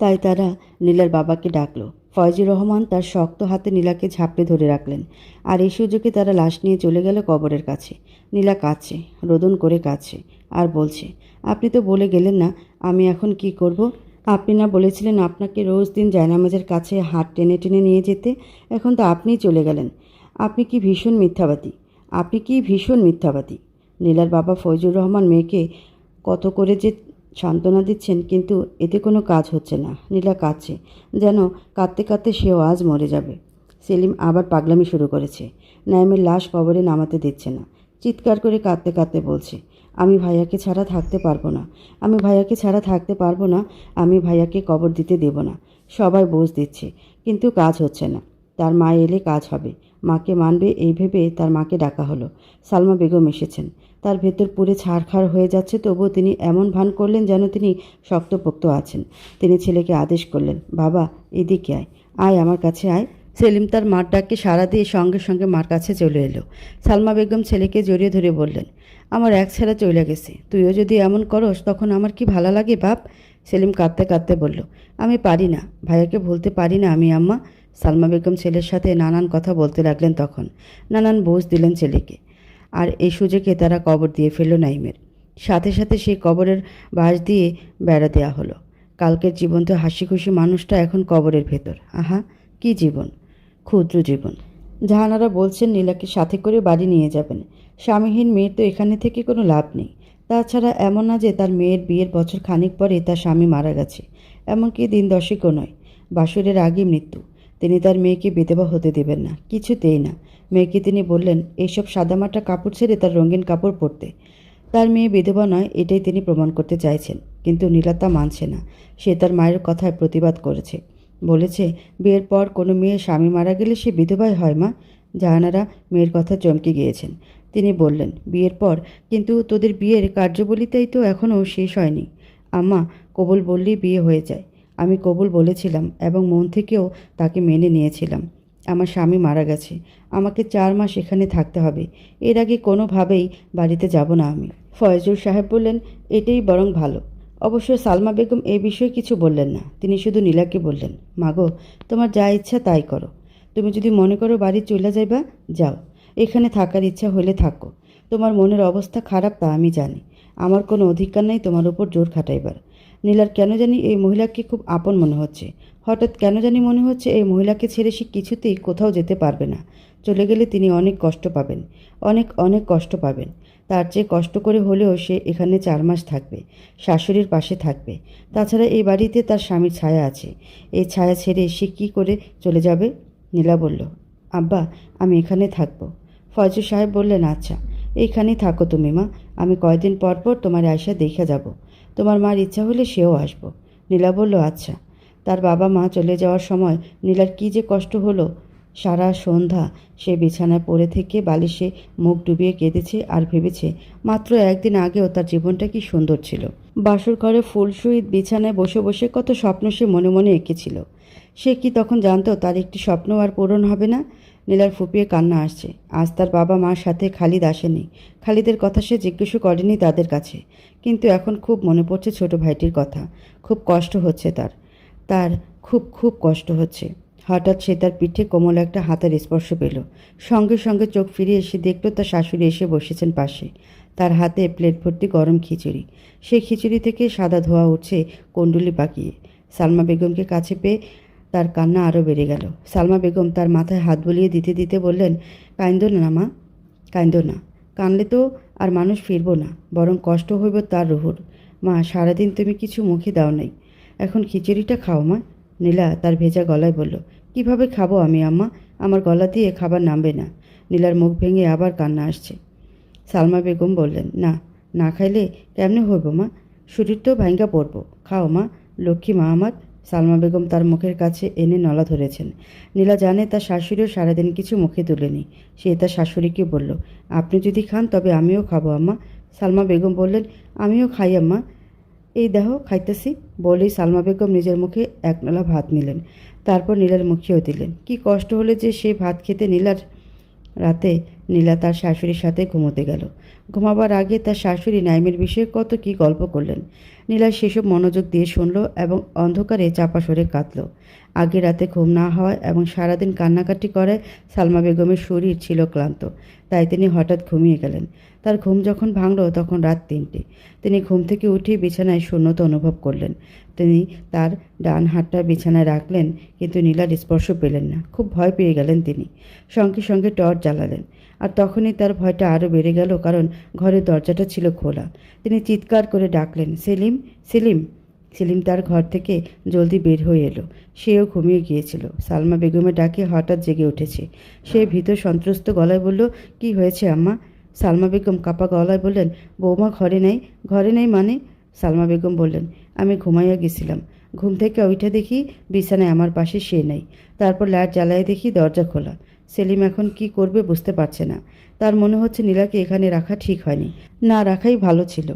তাই তারা নীলার বাবাকে ডাকলো। ফয়জুর রহমান তার শক্ত হাতে নীলাকে ঝাঁপড়ে ধরে রাখলেন। আর এই সুযোগে তারা লাশ নিয়ে চলে গেল কবরের কাছে। নীলা কাঁদছে, রোদন করে কাঁদছে, আর বলছে, আপনি তো বলে গেলেন না আমি এখন কি করব? আপনি না বলেছিলেন আপনাকে রোজ দিন জায়নামাজের কাছে হাত টেনে টেনে নিয়ে যেতে? এখন তো আপনিই চলে গেলেন। আপনি কি ভীষণ মিথ্যাবাদী। নীলার বাবা ফয়জুর রহমান মেয়েকে কত করে যে সান্ত্বনা দিচ্ছেন, কিন্তু এতে কোনো কাজ হচ্ছে না। নীলা কাঁদছে, যেন কাঁদতে কাঁদতে সেও আজ মরে যাবে। সেলিম আবার পাগলামি শুরু করেছে। নাইমের লাশ কবরে নামাতে দিচ্ছে না। চিৎকার করে কাঁদতে কাঁদতে বলছে, আমি ভাইয়াকে ছাড়া থাকতে পারবো না। আমি ভাইয়াকে কবর দিতে দেব না। সবাই বোঝ দিচ্ছে, কিন্তু কাজ হচ্ছে না। তার মা এলে কাজ হবে। মাকে মানবে এই ভেবে তার মাকে ডাকা হলো। সালমা বেগম এসেছেন। তার ভেতর পুরে ছাড়খাড় হয়ে যাচ্ছে, তবুও তিনি এমন ভান করলেন যেন তিনি শক্তপোক্ত আছেন। তিনি ছেলেকে আদেশ করলেন, বাবা এদিকে আয়, আমার কাছে আয়। সেলিম তার মার ডাককে সাড়া দিয়ে সঙ্গে সঙ্গে মার কাছে চলে এলো। সালমা বেগম ছেলেকে জড়িয়ে ধরে বললেন, আমার এক ছেড়া চলে গেছে, তুইও যদি এমন করস তখন আমার কি ভালো লাগে বাপ। সেলিম কাঁদতে কাঁদতে বলল, আমি পারি না, ভাইয়াকে ভুলতে পারি না আমি আম্মা। সালমা বেগম ছেলের সাথে নানান কথা বলতে লাগলেন। তখন নানান বোঝ দিলেন ছেলেকে। আর এই সুযোগে তারা কবর দিয়ে ফেলল নাইমের। সাথে সাথে সেই কবরের বাঁশ দিয়ে বেড়া দেওয়া হলো। কালকের জীবন্ত হাসি খুশি মানুষটা এখন কবরের ভেতর। আহা, কি জীবন, ক্ষুদ্র জীবন। জাহানারা বলছেন নীলাকে সাথে করে বাড়ি নিয়ে যাবেন। স্বামীহীন মেয়ের তো এখানে থেকে কোনো লাভ নেই। তাছাড়া এমন না যে তার মেয়ের বিয়ের বছর খানিক পরে তার স্বামী মারা গেছে, এমনকি দিন দশেকও নয়, বাসরের আগে মৃত্যু। তিনি তার মেয়েকে বিধবা হতে দেবেন না, কিছুতেই না। মেয়েকে তিনি বললেন এইসব সাদামাটা কাপড় ছেড়ে তার রঙিন কাপড় পরতে। তার মেয়ে বিধবা নয়, এটাই তিনি প্রমাণ করতে চাইছেন। কিন্তু নীলা তা মানছে না। সে তার মায়ের কথায় প্রতিবাদ করেছে। বলেছে, বিয়ের পর কোনো মেয়ে স্বামী মারা গেলে সে বিধবাই হয় মা। জাহানারা মেয়ের কথা চমকে গিয়েছেন। তিনি বললেন, বিয়ের পর? কিন্তু তোদের বিয়ের কার্যবলিতাই তো এখনও শেষ হয়নি আম্মা। কবুল বললেই বিয়ে হয়ে যায়। আমি কবুল বলেছিলাম এবং মন থেকেও তাকে মেনে নিয়েছিলাম। আমার স্বামী মারা গেছে, আমাকে 4 মাস এখানে থাকতে হবে। এর আগে কোনোভাবেই বাড়িতে যাব না আমি। ফয়জুল সাহেব বললেন, এটাই বরং ভালো। অবশ্য সালমা বেগম এ বিষয়ে কিছু বললেন না। তিনি শুধু নীলাকে বললেন, মাগো, তোমার যা ইচ্ছা তাই করো। তুমি যদি মনে করো বাড়ি চলে যাইবা, যাও। এখানে থাকার ইচ্ছা হলে থাকো। তোমার মনের অবস্থা খারাপ তা আমি জানি। আমার কোনো অধিকার নেই তোমার উপর জোর খাটাইবার। নীলার কেন জানি এই মহিলাকে খুব আপন মনে হচ্ছে। হঠাৎ কেন জানি মনে হচ্ছে এই মহিলাকে ছেড়ে সে কিছুতেই কোথাও যেতে পারবে না। চলে গেলে তিনি অনেক কষ্ট পাবেন, অনেক অনেক কষ্ট পাবেন। তার চেয়ে কষ্ট করে হলেও সে এখানে 4 মাস থাকবে, শাশুড়ির পাশে থাকবে। তাছাড়া এই বাড়িতে তার স্বামীর ছায়া আছে। এই ছায়া ছেড়ে সে কী করে চলে যাবে? নীলা বলল, আব্বা, আমি এখানে থাকবো। ফয়জুল সাহেব বললেন, আচ্ছা, এইখানেই থাকো তুমি মা। আমি কয়দিন পর পর তোমার আয়সা দেখে যাব। তোমার মার ইচ্ছা হলে সেও আসবো। নীলা বলল, আচ্ছা। তার বাবা মা চলে যাওয়ার সময় নীলার কী যে কষ্ট হলো। সারা সন্ধ্যা সে বিছানায় পড়ে থেকে বালিশে মুখ ডুবিয়ে কেঁদেছে আর ভেবেছে মাত্র একদিন আগেও তার জীবনটা কি সুন্দর ছিল। বাসর ঘরে ফুলসহিত বিছানায় বসে বসে কত স্বপ্ন সে মনে মনে এঁকেছিল। সে কি তখন জানতো তার একটি স্বপ্ন আর পূরণ হবে না? নীলার ফুপিয়ে কান্না আসছে। আজ তার বাবা মার সাথে খালিদ আসেনি। খালিদের কথা সে জিজ্ঞেসও করেনি তাদের কাছে। কিন্তু এখন খুব মনে পড়ছে ছোট ভাইটির কথা। খুব কষ্ট হচ্ছে তার। তার খুব খুব কষ্ট হচ্ছে। হঠাৎ সে তার পিঠে কোমল একটা হাতের স্পর্শ পেল। সঙ্গে সঙ্গে চোখ ফিরিয়ে এসে দেখল তার শাশুড়ি এসে বসেছেন পাশে। তার হাতে প্লেট ভর্তি গরম খিচুড়ি। সেই খিচুড়ি থেকে সাদা ধোঁয়া উঠছে কুণ্ডুলি পাকিয়ে। সালমা বেগমকে কাছে পেয়ে তার কান্না আরও বেড়ে গেল। সালমা বেগম তার মাথায় হাত বুলিয়ে দিতে দিতে বললেন, কাইন্দো না মা, কাইন্দো না। কানলে তো আর মানুষ ফিরব না, বরং কষ্ট হইব তার রুহুর। মা, সারাদিন তুমি কিছু মুখে দাও নাই, এখন খিচুড়িটা খাও মা। নীলা তার ভেজা গলায় বলল, কিভাবে খাবো আমি আম্মা? আমার গলা দিয়ে খাবার নামবে না। নীলার মুখ ভেঙে আবার কান্না আসছে। সালমা বেগম বললেন, না, না খাইলে কেমনে হইব মা? শরীর তো ভাঙ্গা পড়ব। খাও মা, লক্ষ্মী মা আমার। সালমা বেগম তার মুখের কাছে এনে নলা ধরেছেন। নীলা জানে তার শাশুড়িও সারাদিন কিছু মুখে তুলেনি। সে তার শাশুড়িকে বলল, আপনি যদি খান তবে আমিও খাবো আম্মা। সালমা বেগম বললেন, আমিও খাই আম্মা। এই দেহ খাইতেছি। বলেই সালমা বেগম নিজের মুখে এক নলা ভাত নিলেন। তারপর নীলার মুখেও দিলেন। কি কষ্ট হলে যে সে ভাত খেতে নীলার। রাতে নীলা তার শাশুড়ির সাথে ঘুমোতে গেল। ঘুমাবার আগে তার শাশুড়ি নাইমের বিষয়ে কত কি গল্প করলেন। নীলা সেসব মনোযোগ দিয়ে শুনল এবং অন্ধকারে চাপা সরে কাঁদল। আগে রাতে ঘুম না হওয়ায় এবং সারাদিন কান্নাকাটি করায় সালমা বেগমের শরীর ছিল ক্লান্ত। তাই তিনি হঠাৎ ঘুমিয়ে গেলেন। তার ঘুম যখন ভাঙল তখন রাত 3টে। তিনি ঘুম থেকে উঠে বিছানায় শূন্যতা অনুভব করলেন। তিনি তার ডান হাতটা বিছানায় রাখলেন, কিন্তু নীলার স্পর্শ পেলেন না। খুব ভয় পেয়ে গেলেন তিনি। সঙ্গে সঙ্গে টর্চ জ্বালালেন। আর তখনই তার ভয়টা আরও বেড়ে গেল, কারণ ঘরের দরজাটা ছিল খোলা। তিনি চিৎকার করে ডাকলেন, সেলিম, সেলিম। সেলিম তার ঘর থেকে জলদি বের হয়ে এলো। সেও ঘুমিয়ে গিয়েছিল। সালমা বেগমের ডাকে হঠাৎ জেগে উঠেছে। সে ভীত সন্ত্রস্ত গলায় বলল, কি হয়েছে আম্মা? সালমা বেগম কাপা গলায় বললেন, বৌমা ঘরে নেই। ঘরে নেই মানে? সালমা বেগম বললেন, আমি ঘুমাইয়া গেছিলাম। ঘুম থেকে উঠে দেখি বিছানায় আমার পাশে সে নেই। তারপর লাইট জ্বালায় দেখি দরজা খোলা। সেলিম এখন কি করবে বুঝতে পারছে না। তার মনে হচ্ছে নীলাকে এখানে রাখা ঠিক হয়নি, না রাখাই ভালো ছিল।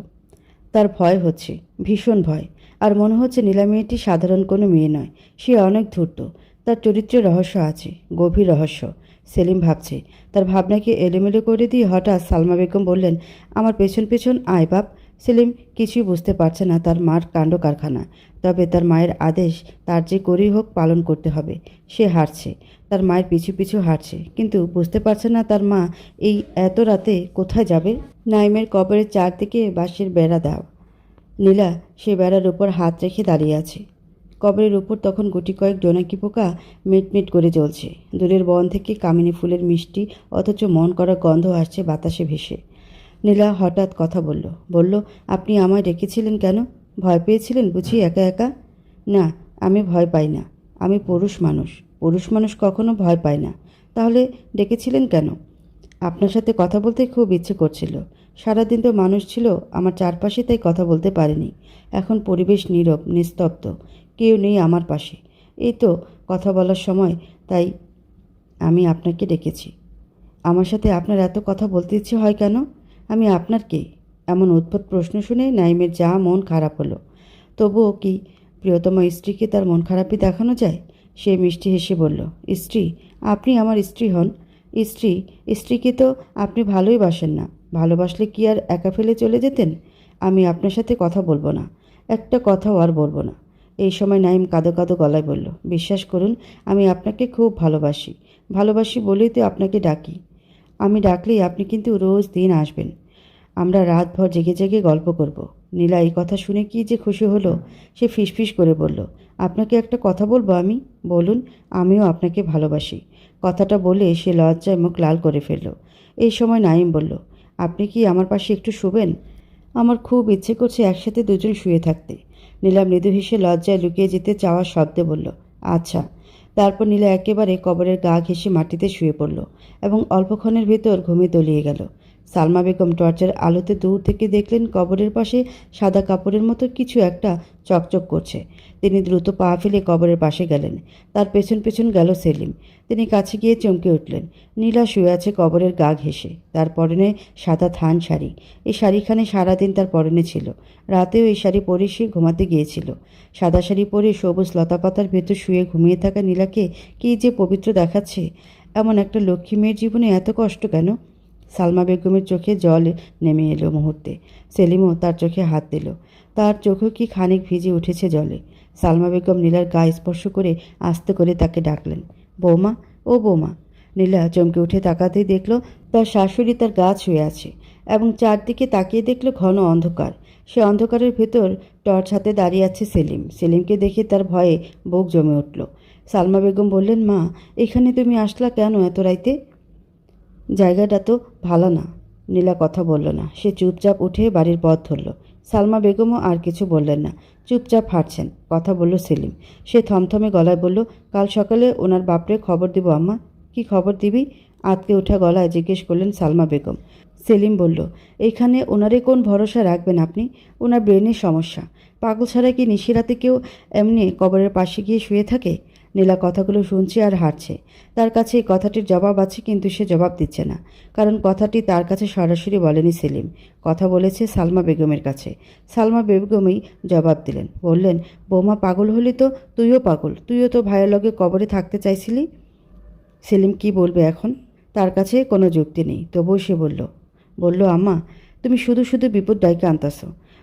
তার ভয় হচ্ছে, ভীষণ ভয়। আর মনে হচ্ছে নীলা মেয়েটি সাধারণ কোনো মেয়ে নয়, সে অনেক ধূর্ত। তার চরিত্রে রহস্য আছে, গভীর রহস্য। সেলিম ভাবছে। তার ভাবনাকে এলোমেলো করে দিয়ে হঠাৎ সালমা বেগম বললেন, আমার পেছন পেছন আয় বাপ। সেলিম কিছুই বুঝতে পারছে না তার মার কাণ্ড কারখানা। তবে তার মায়ের আদেশ তার যে করেই হোক পালন করতে হবে। সে হারছে, তার মায়ের পিছু পিছু হাঁটছে, কিন্তু বুঝতে পারছে না তার মা এই এত রাতে কোথায় যাবে। নাইমের কবরের চারদিকে বাঁশের বেড়া দাও। নীলা সে বেড়ার উপর হাত রেখে দাঁড়িয়ে আছে। কবরের উপর তখন গুটি কয়েক জোনাকি পোকা মিটমিট করে জ্বলছে। দূরের বন থেকে কামিনী ফুলের মিষ্টি অথচ মন করা গন্ধ আসছে বাতাসে ভেসে। নীলা হঠাৎ কথা বলল, আপনি আমায় ডেকেছিলেন কেন? ভয় পেয়েছিলেন বুঝি একা একা? না, আমি ভয় পাই না। আমি পুরুষ মানুষ। পুরুষ মানুষ কখনো ভয় পায় না। তাহলে ডেকেছিলেন কেন? আপনার সাথে কথা বলতে খুব ইচ্ছে করছিল। সারাদিন তো মানুষ ছিল আমার চারপাশে, তাই কথা বলতে পারিনি। এখন পরিবেশ নীরব, নিস্তব্ধ, কেউ নেই আমার পাশে। এই তো কথা বলার সময়, তাই আমি আপনাকে ডেকেছি। আমার সাথে আপনার এত কথা বলতে ইচ্ছে হয় কেন? আমি আপনার কে? এমন উদ্ভট প্রশ্ন শুনে নাইমের যা মন খারাপ হলো। তবুও কি প্রিয়তমা স্ত্রীকে তার মন খারাপই দেখানো যায়? সে মিষ্টি হেসে বলল, স্ত্রী? আপনি আমার স্ত্রী হন? স্ত্রী? স্ত্রীকে তো আপনি ভালোই বাসেন না। ভালোবাসলে কি আর একা ফেলে চলে যেতেন? আমি আপনার সাথে কথা বলবো না, একটা কথাও আর বলবো না। এই সময় নাইম কাঁদো কাঁদো গলায় বলল, বিশ্বাস করুন, আমি আপনাকে খুব ভালোবাসি। ভালোবাসি বলেই তো আপনাকে ডাকি। আমি ডাকলেই আপনি কিন্তু রোজ দিন আসবেন। আমরা রাতভর জেগে জেগে গল্প করব। নীলা এই কথা শুনে কি যে খুশি হলো। সে ফিসফিস করে বলল, আপনাকে একটা কথা বলবো আমি? বলুন। আমিও আপনাকে ভালোবাসি। কথাটা বলে সে লজ্জায় মুখ লাল করে ফেলল। এই সময় নাইম বলল, আপনি কি আমার পাশে একটু শুবেন? আমার খুব ইচ্ছে করছে একসাথে দুজন শুয়ে থাকতে। নীলা মৃদু হেসে লজ্জায় লুকিয়ে যেতে চাওয়ার শব্দে বলল, আচ্ছা। তারপর নীলা একেবারে কবরের গা ঘেঁষে মাটিতে শুয়ে পড়ল এবং অল্পক্ষণের ভেতর ঘুমে তলিয়ে গেল। সালমা বেগম টর্চের আলোতে দূর থেকে দেখলেন কবরের পাশে সাদা কাপড়ের মতো কিছু একটা চকচক করছে। তিনি দ্রুত পা ফেলে কবরের পাশে গেলেন। তার পেছন পেছন গেল সেলিম। তিনি কাছে গিয়ে চমকে উঠলেন। নীলা শুয়ে আছে কবরের গা ঘেঁষে, তার পরনে সাদা থান শাড়ি। এই শাড়িখানে সারাদিন তার পরনে ছিল। রাতেও এই শাড়ি পরে সে ঘুমাতে গিয়েছিল। সাদা শাড়ি পরে সবুজ লতাপাতার ভেতর শুয়ে ঘুমিয়ে থাকা নীলাকে কী যে পবিত্র দেখাচ্ছে। এমন একটা লক্ষ্মী মেয়ের জীবনে এত কষ্ট কেন? সালমা বেগমের চোখে জল নেমে এলো মুহূর্তে। সেলিমও তার চোখে হাত দিল। তার চোখও কি খানিক ভিজে উঠেছে জলে। সালমা বেগম নীলার গা স্পর্শ করে আস্তে করে তাকে ডাকলেন, বৌমা, ও বৌমা। নীলা চমকে উঠে তাকাতেই দেখল তার শাশুড়ি তার গা ছুঁয়ে আছে এবং চারদিকে তাকিয়ে দেখল ঘন অন্ধকার। সে অন্ধকারের ভেতর টর্চ হাতে দাঁড়িয়ে আছে সেলিম। সেলিমকে দেখে তার ভয়ে বুক জমে উঠল। সালমা বেগম বললেন, মা, এখানে তুমি আসলা কেন এত রাইতে? জায়গাটা তো ভালো না। নীলা কথা বলল না। সে চুপচাপ উঠে বাড়ির পথ ধরল। সালমা বেগমও আর কিছু বললেন না, চুপচাপ হাঁটছেন। কথা বলল সেলিম। সে থমথমে গলায় বলল, কাল সকালে ওনার বাপরে খবর দিব আম্মা। কি খবর দিবি? আতকে ওঠা গলায় জিজ্ঞেস করলেন সালমা বেগম। সেলিম বলল, এইখানে ওনারে কোন ভরসা রাখবেন আপনি? ওনার ব্রেনের সমস্যা। পাগল ছাড়া কি নিশিরাতে কেউ এমনি কবরের পাশে গিয়ে শুয়ে থাকে? নীলা কথাগুলো শুনছে আর হাঁটছে। তার কাছে এই কথাটির জবাব আছে, কিন্তু সে জবাব দিচ্ছে না, কারণ কথাটি তার কাছে সরাসরি বলেনি সেলিম। কথা বলেছে সালমা বেগমের কাছে। সালমা বেগমই জবাব দিলেন, বললেন, বৌমা পাগল হলি তো তুইও পাগল। তুইও তো ভাইয়ের লগে কবরে থাকতে চাইছিলি। সেলিম কি বলবে এখন? তার কাছে কোনো যুক্তি নেই। তবুও সে বলল, আম্মা, তুমি শুধু শুধু বিপদ ডাইকে আনতাছ।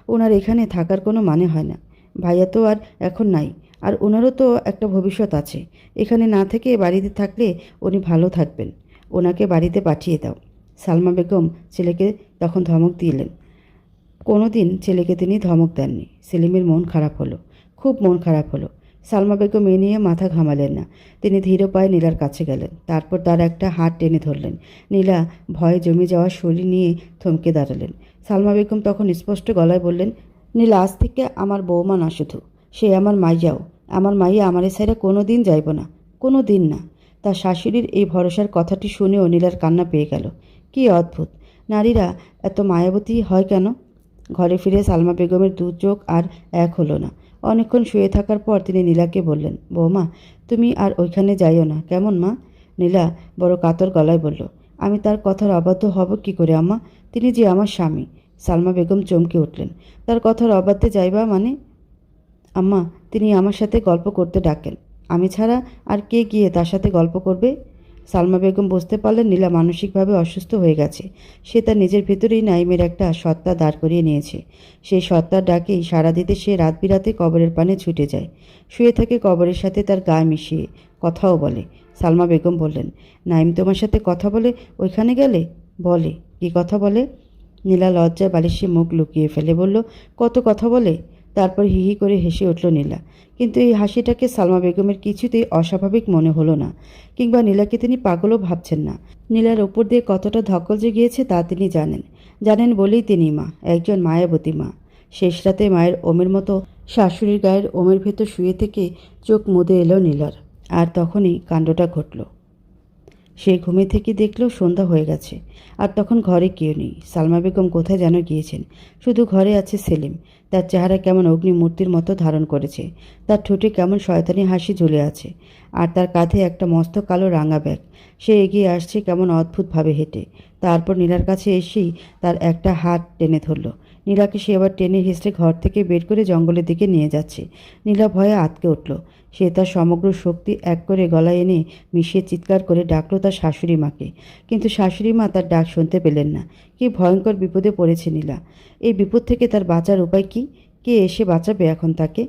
ওনার এখানে থাকার কোনো মানে হয় না। ভাইয়া তো আর এখন নাই, আর ওনারও তো একটা ভবিষ্যৎ আছে। এখানে না থেকে বাড়িতে থাকলে উনি ভালো থাকবেন। ওনাকে বাড়িতে পাঠিয়ে দাও। সালমা বেগম ছেলেকে তখন ধমক দিলেন। কোনো দিন ছেলেকে তিনি ধমক দেননি। সেলিমের মন খারাপ হলো, খুব মন খারাপ হলো। সালমা বেগম এ নিয়ে মাথা ঘামালেন না। তিনি ধীর পায়ে নীলার কাছে গেলেন। তারপর তার একটা হাত টেনে ধরলেন। নীলা ভয়ে জমে যাওয়া শরীর নিয়ে থমকে দাঁড়ালেন। সালমা বেগম তখন স্পষ্ট গলায় বললেন, নীলা আজ থেকে আমার বৌমা না, শুধু সে আমার মাইয়াও। আমার মাইয়া আমারে ছাইরা কোনো দিন যাইব না, কোনো দিন না। তার শাশুড়ির এই ভরসার কথাটি শুনেও নীলার কান্না পেয়ে গেল। কি অদ্ভুত! নারীরা এত মায়াবতী হয় কেন? ঘরে ফিরে সালমা বেগমের দু চোখ আর এক হলো না। অনেকক্ষণ শুয়ে থাকার পর তিনি নীলাকে বললেন, বৌমা, তুমি আর ওইখানে যাইও না, কেমন মা? নীলা বড় কাতর গলায় বলল, আমি তার কথার অবাধ্য হব কি করে আম্মা? তিনি যে আমার স্বামী। সালমা বেগম চমকে উঠলেন। তার কথার অবাধ্যে যাইবা মানে? আম্মা, তিনি আমার সাথে গল্প করতে ডাকেন। আমি ছাড়া আর কে গিয়ে তার সাথে গল্প করবে? সালমা বেগম বুঝতে পারলেন নীলা মানসিকভাবে অসুস্থ হয়ে গেছে। সে তার নিজের ভেতরেই নাইমের একটা সত্তা দাঁড় করিয়ে নিয়েছে। সেই সত্তার ডাকেই সাড়া দিতে সে রাত বিরাতে কবরের পানে ছুটে যায়। শুয়ে থাকে কবরের সাথে তার গায়ে মিশিয়ে, কথাও বলে। সালমা বেগম বললেন, নাইম তোমার সাথে কথা বলে ওইখানে গেলে? বলে। কি কথা বলে? নীলা লজ্জায় বালিশে মুখ লুকিয়ে ফেলে বলল, কত কথা বলে। তারপর হিহি করে হেসে উঠল নীলা। কিন্তু এই হাসিটাকে সালমা বেগমের কিছুতেই অস্বাভাবিক মনে হলো না, কিংবা নীলাকে তিনি পাগলও ভাবছেন না। নীলার ওপর দিয়ে কতটা ধকল যে গিয়েছে তা তিনি জানেন বলেই তিনি মা, একজন মায়াবতী মা। শেষ রাতে মায়ের ওমের মতো শাশুড়ির গায়ের ওমের ভেতর শুয়ে থেকে চোখ মুদে এলো নীলার। আর তখনই কাণ্ডটা ঘটল। সে ঘুমে থেকে দেখল সন্ধ্যা হয়ে গেছে, আর তখন ঘরে কেউ নেই। সালমা বেগম কোথায় যেন গিয়েছেন। শুধু ঘরে আছে সেলিম। তার চেহারা কেমন অগ্নিমূর্তির মতো ধারণ করেছে। তার ঠোঁটে কেমন শয়তানি হাসি ঝুলে আছে, আর তার কাঁধে একটা মস্ত কালো রাঙা ব্যাগ। সে এগিয়ে আসছে কেমন অদ্ভুতভাবে হেঁটে। তারপর নীলার কাছে এসেই তার একটা হাত টেনে ধরল। নীলাকে সে এবার টেনে হেসড়ে ঘর থেকে বের করে জঙ্গলের দিকে নিয়ে যাচ্ছে। নীলা ভয়ে আঁতকে উঠল। সে তার সমগ্র শক্তি এক করে গলায় এনে মিশিয়ে চিৎকার করে ডাকল তার শাশুড়ি মাকে। কিন্তু শাশুড়ি মা তার ডাক শুনতে পেলেন না। কি ভয়ঙ্কর বিপদে পড়েছে নীলা। এই বিপদ থেকে তার বাঁচার উপায় কি? কে এসে বাঁচাবে এখন তাকে?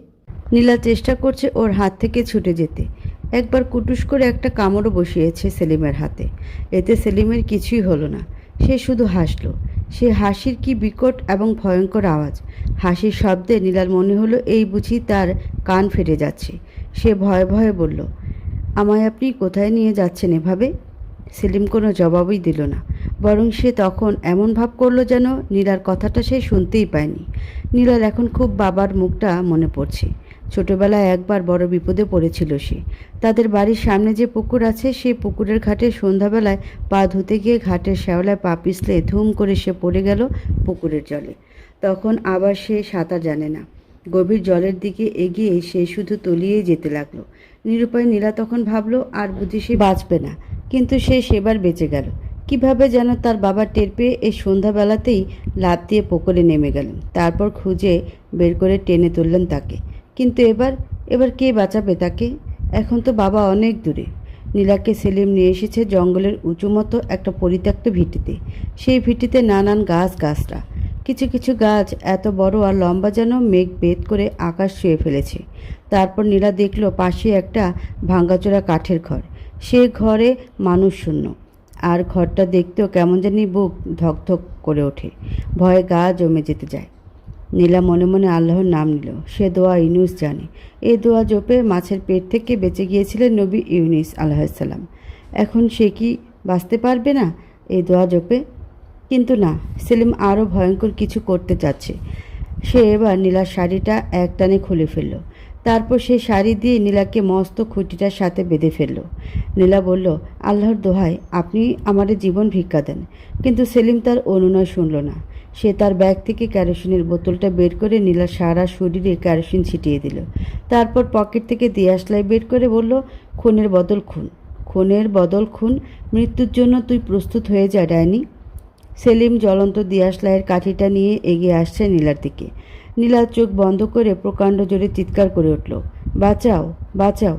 নীলা চেষ্টা করছে ওর হাত থেকে ছুটে যেতে। একবার কুটুস করে একটা কামড়ও বসিয়েছে সেলিমের হাতে। এতে সেলিমের কিছুই হলো না। সে শুধু হাসল। সে হাসির কি বিকট এবং ভয়ঙ্কর আওয়াজ! হাসির শব্দে নীলার মনে হলো এই বুঝি তার কান ফেটে যাচ্ছে। সে ভয়ে ভয়ে বলল, আমায় আপনি কোথায় নিয়ে যাচ্ছেন এভাবে? সেলিম কোনো জবাবই দিল না, বরং সে তখন এমন ভাব করলো যেন নীলার কথাটা সে শুনতেই পায়নি। নীলার এখন খুব বাবার মুখটা মনে পড়ছে। ছোটবেলায় একবার বড় বিপদে পড়েছিল সে। তাদের বাড়ির সামনে যে পুকুর আছে, সেই পুকুরের ঘাটে সন্ধ্যাবেলায় পা ধুতে গিয়ে ঘাটের শ্যাওলায় পা পিছলে ধুম করে সে পড়ে গেল পুকুরের জলে। তখন আবার সে সাঁতার জানে না। গভীর জলের দিকে এগিয়ে সে শুধু তলিয়েই যেতে লাগলো। নিরুপায় নীলা তখন ভাবলো আর বুঝি সে বাঁচবে না। কিন্তু সে সেবার বেঁচে গেল। কিভাবে যেন তার বাবা টের পেয়ে এই সন্ধ্যাবেলাতেই লাফ দিয়ে পুকুরে নেমে গেলেন। তারপর খুঁজে বের করে টেনে তুললেন তাকে। কিন্তু এবার কে বাঁচাবে তাকে? এখন তো বাবা অনেক দূরে। নীলাকে সেলিম নিয়ে এসেছে জঙ্গলের উঁচু মতো একটা পরিত্যক্ত ভিটিতে। সেই ভিটিতে নানান গাছগাছরা। কিছু কিছু গাছ এত বড় আর লম্বা যেন মেঘ বেদ করে আকাশ ছুঁয়ে ফেলেছে। তারপর নীলা দেখল পাশে একটা ভাঙাচোরা কাঠের ঘর। সে ঘরে মানুষ শূন্য। আর ঘরটা দেখতেও কেমন জানি বুক ধকধক করে ওঠে। ভয়ে গা জমে যেতে যায়। নীলা মনে মনে আল্লাহর নাম নিল। সে দোয়া ইউনুস জানে। এই দোয়া জপে মাছের পেট থেকে বেঁচে গিয়েছিলেন নবী ইউনুস আলাইহিসসালাম। এখন সে কি বাঁচতে পারবে না এই দোয়া জপে? কিন্তু না, সেলিম আরও ভয়ঙ্কর কিছু করতে চাচ্ছে। সে এবার নীলার শাড়িটা একটানে খুলে ফেলল। তারপর সেই শাড়ি দিয়ে নীলাকে মস্ত খুঁটিটার সাথে বেঁধে ফেলল। নীলা বলল, আল্লাহর দোহাই আপনি আমাদের জীবন ভিক্ষা দেন। কিন্তু সেলিম তার অনুনয় শুনল না। সে তার ব্যাগ থেকে কেরোসিনের বোতলটা বের করে নীলার সারা শরীরে কেরোসিন ছিটিয়ে দিল। তারপর পকেট থেকে দিয়াশলাই বের করে বলল, খুনের বদল খুন, খুনের বদল খুন। মৃত্যুর জন্য তুই প্রস্তুত হয়ে যা ডাইনি। সেলিম জ্বলন্ত দিয়াশলাইয়ের কাঠিটা নিয়ে এগিয়ে আসছে নীলার দিকে। নীলার চোখ বন্ধ করে প্রকাণ্ড জোরে চিৎকার করে উঠল, বাঁচাও, বাঁচাও।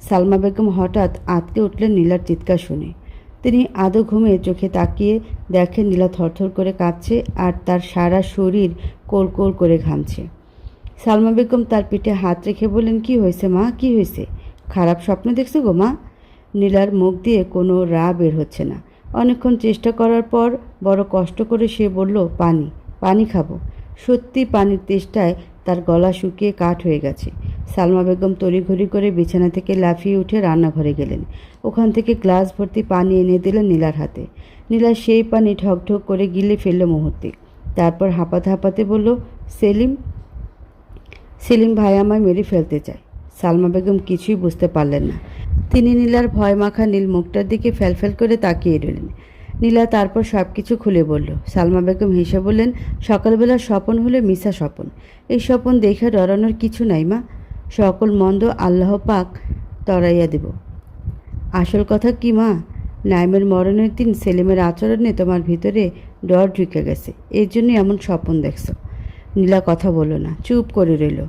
সালমা বেগম হঠাৎ আঁতকে উঠলেন নীলার চিৎকার শুনে। তিনি আদো ঘুমে চোখে তাকিয়ে দেখেন নীলা থরথর করে কাঁপছে আর তার সারা শরীর কোলকোল করে ঘামছে। সালমা বেগম তার পিঠে হাত রেখে বললেন, কি হয়েছে মা, কি হয়েছে? খারাপ স্বপ্ন দেখছো গো মা? নীলার মুখ দিয়ে কোনো রা বের হচ্ছে না। অনেকক্ষণ চেষ্টা করার পর বড় কষ্ট করে সে বলল, পানি, পানি খাবো। সত্যি পানির তেষ্টায় তার গলা শুকিয়ে কাঠ হয়ে গেছে। সালমা বেগম তড়িঘড়ি করে বিছানা থেকে লাফিয়ে উঠে রান্নাঘরে গেলেন। ওখান থেকে গ্লাস ভর্তি পানি এনে দিলেন নীলার হাতে। নীলা সেই পানি ঠকঠক করে গিলে ফেলল মুহূর্তে। তারপর হাঁপাতে হাঁপাতে বলল, সেলিম, সেলিম ভাই আমায় মেরে ফেলতে চায়। সালমা বেগম কিছুই বুঝতে পারলেন না। তিনি নীলার ভয় মাখা নীল মুখটার দিকে ফ্যালফ্যাল করে তাকিয়ে রইলেন। নীলা তারপর সব কিছু খুলে বলল। সালমা বেগম হেসে বললেন, সকালবেলা স্বপন হলে মিশা স্বপন। এই স্বপন দেখে ডরানোর কিছু নাই মা। সকল মন্দ আল্লাহ পাক তরাইয়া দেব। আসল কথা কি মা, নাইমের মরণের দিন সেলিমের আচরণে তোমার ভিতরে ডর ঢুকে গেছে। এর জন্যই এমন স্বপন দেখছ। নীলা কথা বলল না, চুপ করে রইল।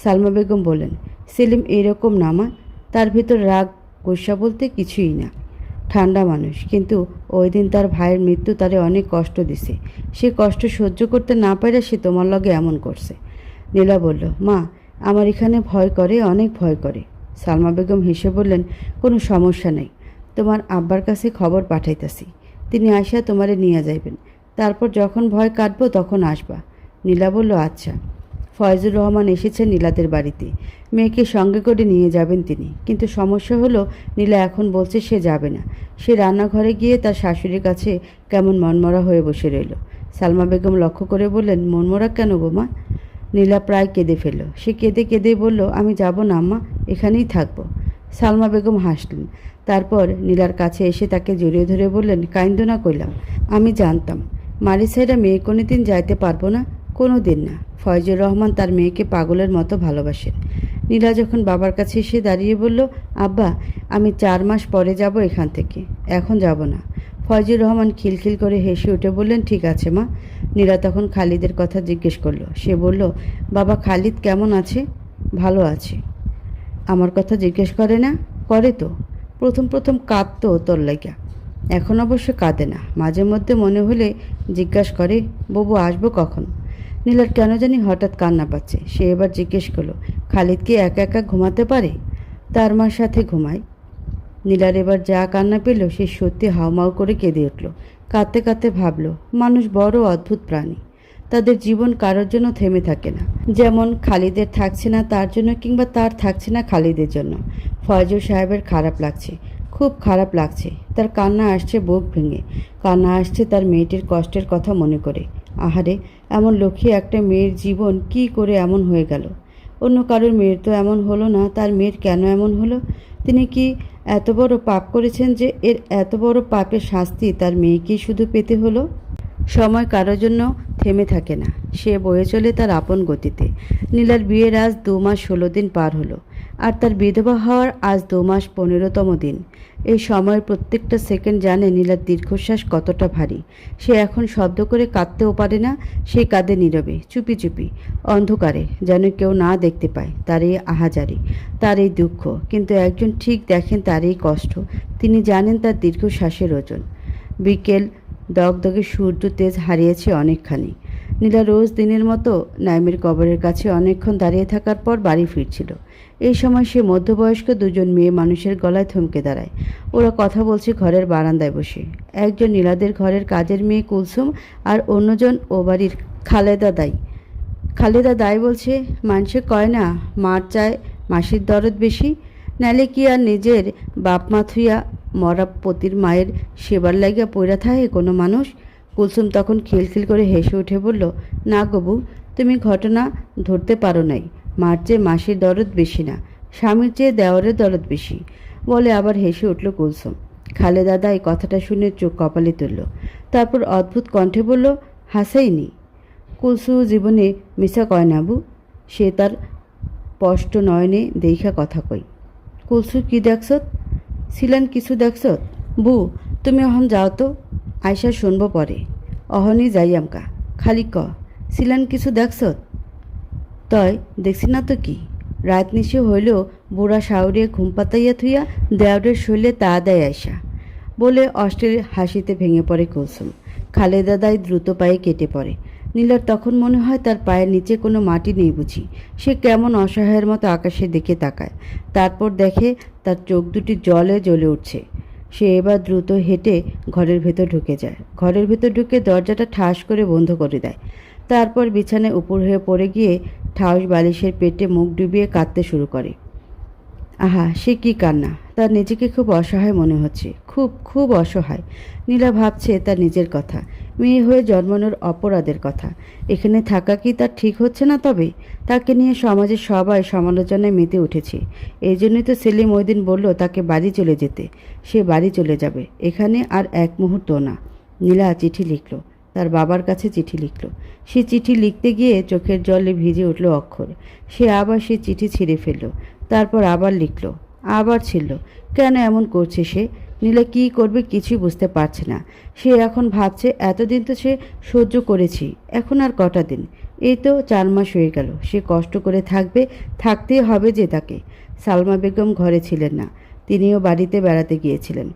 সালমা বেগম বললেন, সেলিম এরকম না মা, তার ভিতর রাগ গোসা বলতে কিছুই না, ঠান্ডা মানুষ। কিন্তু ওই দিন তার ভাইয়ের মৃত্যু তারে অনেক কষ্ট দিছে। সে কষ্ট সহ্য করতে না পারে সে তোমার লগে এমন করছে। নীলা বলল, মা আমার এখানে ভয় করে, অনেক ভয় করে। সালমা বেগম হেসে বললেন, কোনো সমস্যা নেই, তোমার আব্বার কাছে খবর পাঠাইতাছি, তিনি আইসা তোমারে নিয়ে যাইবেন। তারপর যখন ভয় কাটবো তখন আসবা। নীলা বলল, আচ্ছা। ফয়জুর রহমান এসেছেন নীলাদের বাড়িতে, মেয়েকে সঙ্গে করে নিয়ে যাবেন তিনি। কিন্তু সমস্যা হলো নীলা এখন বলছে সে যাবে না। সে রান্নাঘরে গিয়ে তার শাশুড়ির কাছে কেমন মনমরা হয়ে বসে রইল। সালমা বেগম লক্ষ্য করে বললেন, মনমরা কেন গো মা? নীলা প্রায় কেঁদে ফেলল। সে কেঁদে কেঁদেই বলল, আমি যাব না আম্মা, এখানেই থাকবো। সালমা বেগম হাসলেন। তারপর নীলার কাছে এসে তাকে জড়িয়ে ধরে বললেন, কাইন্দ না কইলাম, আমি জানতাম মারিসাইরা মেয়ে কোনো দিন যাইতে পারবো না, কোনো দিন না। ফয়জুর রহমান তার মেয়েকে পাগলের মতো ভালোবাসেন। নীলা যখন বাবার কাছে এসে দাঁড়িয়ে বলল, আব্বা আমি 4 মাস পরে যাব এখান থেকে, এখন যাব না। ফয়জুর রহমান খিলখিল করে হেসে উঠে বললেন, ঠিক আছে মা। নীলা তখন খালিদের কথা জিজ্ঞেস করলো। সে বলল, বাবা খালিদ কেমন আছে? ভালো আছে। আমার কথা জিজ্ঞেস করে না? করে তো। প্রথম প্রথম কাঁদতো তোর লাইগা, এখন অবশ্য কাঁদে না। মাঝে মধ্যে মনে হলে জিজ্ঞাসা করে, বাবু আসবো কখন? নীলার কেন জানি হঠাৎ কান্না পাচ্ছে। সে এবার জিজ্ঞেস করলো, খালিদ কি একা একা ঘুমাতে পারে? তার মার সাথে ঘুমায়। নীলার এবার যা কান্না পেল, সে সত্যি হাউমাউ করে কেঁদে উঠল। কাঁদতে কাঁদতে ভাবল, মানুষ বড় অদ্ভুত প্রাণী, তাদের জীবন কারোর জন্য থেমে থাকে না। যেমন খালিদের থাকছে না তার জন্য, কিংবা তার থাকছে না খালিদের জন্য। ফয়জুর সাহেবের খারাপ লাগছে, খুব খারাপ লাগছে। তার কান্না আসছে বুক ভেঙে, কান্না আসছে তার মেয়েটির কষ্টের কথা মনে করে। আহারে, এমন লক্ষ্মী একটা মেয়ের জীবন কি করে এমন হয়ে গেল? অন্য কারোর মেয়ের তো এমন হলো না, তার মেয়ের কেন এমন হলো? তিনি কি এত বড় পাপ করেছেন যে এর এত বড় পাপের শাস্তি তার মেয়েকেই শুধু পেতে হলো? সময় কারোর জন্য থেমে থাকে না, সে বয়ে চলে তার আপন গতিতে। নীলার বিয়ের আজ 2 মাস 16 দিন পার হলো, আর তার বিধবা হওয়ার আজ 2 মাস 15তম দিন। এই সময়ের প্রত্যেকটা সেকেন্ড জানে নীলার দীর্ঘশ্বাস কতটা ভারী। সে এখন শব্দ করে কাঁদতেও পারে না, সে কাঁদে নীরবে, চুপি চুপি, অন্ধকারে, যেন কেউ না দেখতে পায় তার এই আহাজারি, তার এই দুঃখ। কিন্তু একজন ঠিক দেখেন তার এই কষ্ট, তিনি জানেন তার দীর্ঘশ্বাসের ওজন। বিকেল, দগদগে সূর্য তেজ হারিয়েছে অনেকখানি। নীলা রোজ দিনের মতো নাইমের কবরের কাছে অনেকক্ষণ দাঁড়িয়ে থাকার পর বাড়ি ফিরছিল। এই সময় সে মধ্যবয়স্ক 2জন মেয়ে মানুষের গলায় থমকে দাঁড়ায়। ওরা কথা বলছে ঘরের বারান্দায় বসে। একজন নীলাদের ঘরের কাজের মেয়ে কুলসুম, আর অন্যজন ও বাড়ির খালেদা দাই। খালেদা দাই বলছে, মানুষে কয় না মার চায় মাসির দরদ বেশি, নাইলে কি আর নিজের বাপ মা থুইয়া মরা পতির মায়ের সেবার লাগিয়া পইরা থাকে কোনো মানুষ? কুলসুম তখন খিলখিল করে হেসে উঠে বলল, না গবু, তুমি ঘটনা ধরতে পারো নাই। মার চেয়ে মাসির দরদ বেশি না, স্বামীর চেয়ে দেওয়ারের দরদ বেশি, বলে আবার হেসে উঠল কুলসুম। খালেদা দাই কথাটা শুনে চোখ কপালে তুলল। তারপর অদ্ভুত কণ্ঠে বলল, হাসাইনি। কুলসু জীবনে মিশা কয় না বু, সে তার স্পষ্ট নয়নে দেখা কথা কই। কুলসু, কি দেখছত? ছিলেন কিছু দেখছত? বু, তুমি অহন যাও তো, আয়সা শুনবো পরে। অহনই যাইয়ামকা, খালি ক, ছিলেন কিছু দেখছত? তয় দেখছি না তো কি। রাত নিশি হইলেও বুড়া শাউরিয়ে ঘুম পাতাইয়া থুইয়া দেওরের শৈলে তা দেয় আয়সা, বলে অশ্লীল হাসিতে ভেঙে পড়ে কুলসুম। খালেদা দাই দ্রুত পায়ে কেটে পড়ে। নীলার তখন মনে হয় তার পায়ের নিচে কোনো মাটি নেই বুঝি। সে কেমন অসহায়ের মতো আকাশের দিকে তাকায়। তারপর দেখে তার চোখ দুটি জলে জ্বলে উঠছে। সে এবার দ্রুত হেঁটে ঘরের ভেতর ঢুকে যায়। ঘরের ভেতর ঢুকে দরজাটা ঠাস করে বন্ধ করে দেয়। তারপর বিছানায় উপর হয়ে পড়ে গিয়ে ঠাউস বালিশের পেটে মুখ ডুবিয়ে কাঁদতে শুরু করে। আহা, সে কি কান্না! তার নিজেকে খুব অসহায় মনে হচ্ছে, খুব খুব অসহায়। নীলা ভাবছে তার নিজের কথা, মেয়ে হয়ে জন্মানোর অপরাধের কথা। এখানে থাকা কি তার ঠিক হচ্ছে না? তবে তাকে নিয়ে সমাজের সবাই সমালোচনায় মেতে উঠেছে। এই জন্যই তো সেলিম ওই দিন বলল তাকে বাড়ি চলে যেতে। সে বাড়ি চলে যাবে, এখানে আর এক মুহূর্ত না। নীলা চিঠি লিখল, তার বাবার কাছে চিঠি লিখল। সে চিঠি লিখতে গিয়ে চোখের জলে ভিজে উঠল অক্ষর। সে আবার সে চিঠি ছিঁড়ে ফেলল, তারপর আবার লিখল, আবার ছিল। কেন এমন করছে সে? নীলা কী করবে কিছুই বুঝতে পারছে না। সে এখন ভাবছে, এতদিন তো সে সহ্য করেছি, এখন আর কটা দিন? এই তো 4 মাস হয়ে গেল। সে কষ্ট করে থাকবে, থাকতেই হবে যে তাকে। সালমা বেগম ঘরে ছিলেন না, তিনিও বাড়িতে বেড়াতে গিয়েছিলেন।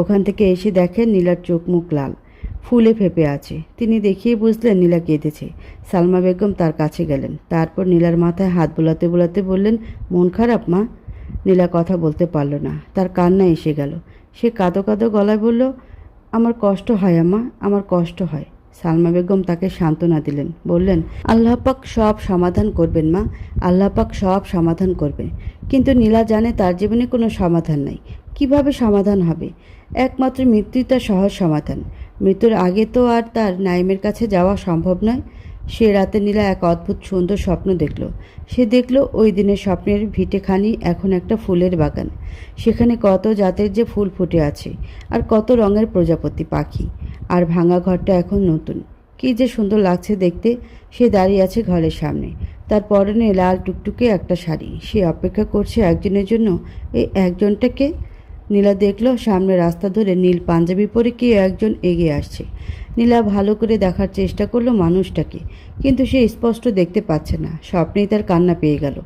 ওখান থেকে এসে দেখেন নীলার চোখ মুখ লাল, ফুলে ফেপে আছে। তিনি দেখিয়ে বুঝলেন নীলা কেঁদেছে। সালমা বেগম তার কাছে গেলেন, তারপর নীলার মাথায় হাত বোলাতে বোলাতে বললেন, মন খারাপ মা? নীলা কথা বলতে পারল না, তার কান্না এসে গেল। সে কাঁদো কাঁদো গলায় বলল, আমার কষ্ট হয় আম্মা, আমার কষ্ট হয়। সালমা বেগম তাকে সান্ত্বনা দিলেন, বললেন, আল্লাহ পাক সব সমাধান করবেন মা, আল্লাহ পাক সব সমাধান করবেন। কিন্তু নীলা জানে তার জীবনে কোনো সমাধান নাই। কিভাবে সমাধান হবে? একমাত্র মৃত্যুই তার সহজ সমাধান। মৃত্যুর আগে তো আর তার নাইমের কাছে যাওয়া সম্ভব নয়। সে রাতে নীলা এক অদ্ভুত সুন্দর স্বপ্ন দেখল। সে দেখল ওই দিনের স্বপ্নের ভিটেখানি এখন একটা ফুলের বাগান। সেখানে কত জাতের যে ফুল ফুটে আছে, আর কত রঙের প্রজাপতি পাখি। আর ভাঙা ঘরটা এখন নতুন, কী যে সুন্দর লাগছে দেখতে। সে দাঁড়িয়ে আছে ঘরের সামনে, তার পরনে লাল টুকটুকে একটা শাড়ি। সে অপেক্ষা করছে একজনের জন্য। এই একজনটাকে নীলা দেখল সামনে রাস্তা ধরে নীল পাঞ্জাবি পরে কেউ একজন এগিয়ে আসছে। নীলা ভালো করে দেখার চেষ্টা করলো মানুষটাকে, কিন্তু সে স্পষ্ট দেখতে পাচ্ছে না। স্বপ্নেই তার কান্না পেয়ে গেল।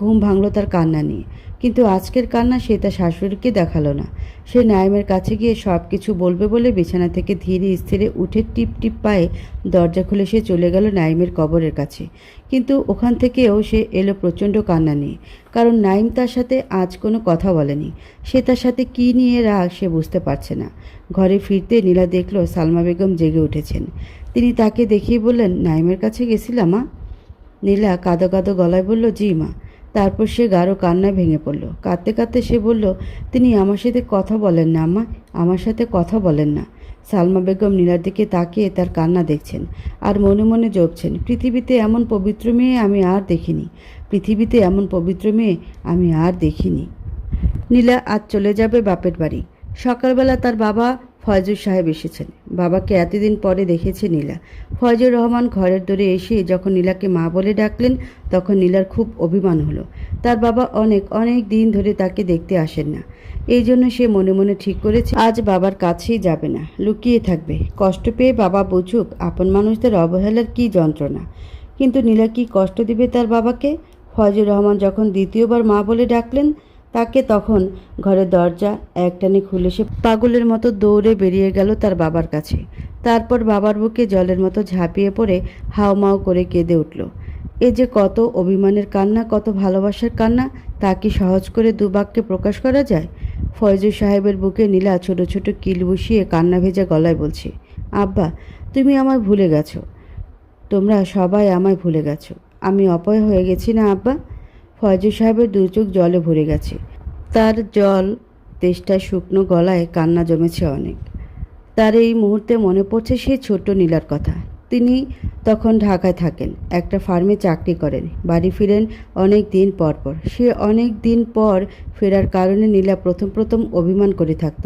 ঘুম ভাঙল তার কান্না নিয়ে, কিন্তু আজকের কান্না সে তার শাশুড়িকে দেখালো না। সে নাইমের কাছে গিয়ে সব কিছু বলবে বলে বিছানা থেকে ধীরে স্থিরে উঠে টিপ টিপ পায়ে দরজা খুলে সে চলে গেল নাইমের কবরের কাছে। কিন্তু ওখান থেকেও সে এলো প্রচণ্ড কান্না নিয়ে, কারণ নাইম তার সাথে আজ কোনো কথা বলেনি। সে তার সাথে কী নিয়ে রাগ সে বুঝতে পারছে না। ঘরে ফিরতে নীলা দেখল সালমা বেগম জেগে উঠেছেন। তিনি তাকে দেখিয়ে বললেন, নাইমের কাছে গেছিলাম মা? নীলা কাঁদো কাঁদো গলায় বলল, জি মা। তারপর সে গাঢ় কান্নায় ভেঙে পড়ল। কাঁদতে কাঁদতে সে বলল, তিনি আমার সাথে কথা বলেন না আম্মা, আমার সাথে কথা বলেন না। সালমা বেগম নীলার দিকে তাকিয়ে তার কান্না দেখছেন, আর মনে মনে জপছেন, পৃথিবীতে এমন পবিত্র মেয়ে আমি আর দেখিনি, পৃথিবীতে এমন পবিত্র মেয়ে আমি আর দেখিনি। নীলা আজ চলে যাবে বাপের বাড়ি। সকালবেলা তার বাবা ফয়জুর সাহেব এসেছেন। বাবাকে এতদিন পরে দেখেছে নীলা। ফয়জুর রহমান ঘরের দৌড়ে এসে যখন নীলাকে মা বলে ডাকলেন, তখন নীলার খুব অভিমান হলো। তার বাবা অনেক অনেক দিন ধরে তাকে দেখতে আসেন না। এই জন্য সে মনে মনে ঠিক করেছে আজ বাবার কাছেই যাবে না, লুকিয়ে থাকবে। কষ্ট পেয়ে বাবা বুঝুক আপন মানুষদের অবহেলার কী যন্ত্রণা। কিন্তু নীলা কি কষ্ট দিবে তার বাবাকে? ফয়জুর রহমান যখন দ্বিতীয়বার মা বলে ডাকলেন তাকে, তখন ঘরের দরজা একটানে খুলে সে পাগলের মতো দৌড়ে বেরিয়ে গেল তার বাবার কাছে। তারপর বাবার বুকে জলের মতো ঝাঁপিয়ে পড়ে হাউমাউ করে কেঁদে উঠল। এ যে কত অভিমানের কান্না, কত ভালোবাসার কান্না, তা কি সহজ করে দুবাক্যে প্রকাশ করা যায়? ফয়জুর সাহেবের বুকে নীলা ছোট ছোট কিল বসিয়ে কান্না ভেজা গলায় বলছে, আব্বা তুমি আমায় ভুলে গেছো, তোমরা সবাই আমায় ভুলে গেছো। আমি অপয় হয়ে গেছি না আব্বা? ফয়জুর সাহেবের দু চোখ জলে ভরে গেছে। তার জল তেষ্টায় শুকনো গলায় কান্না জমেছে অনেক। তার এই মুহূর্তে মনে পড়ছে সেই ছোট্ট নীলার কথা। তিনি তখন ঢাকায় থাকেন, একটা ফার্মে চাকরি করেন। বাড়ি ফিরেন অনেক দিন পর পর। সে অনেক দিন পর ফেরার কারণে নীলা প্রথম প্রথম অভিমান করে থাকত,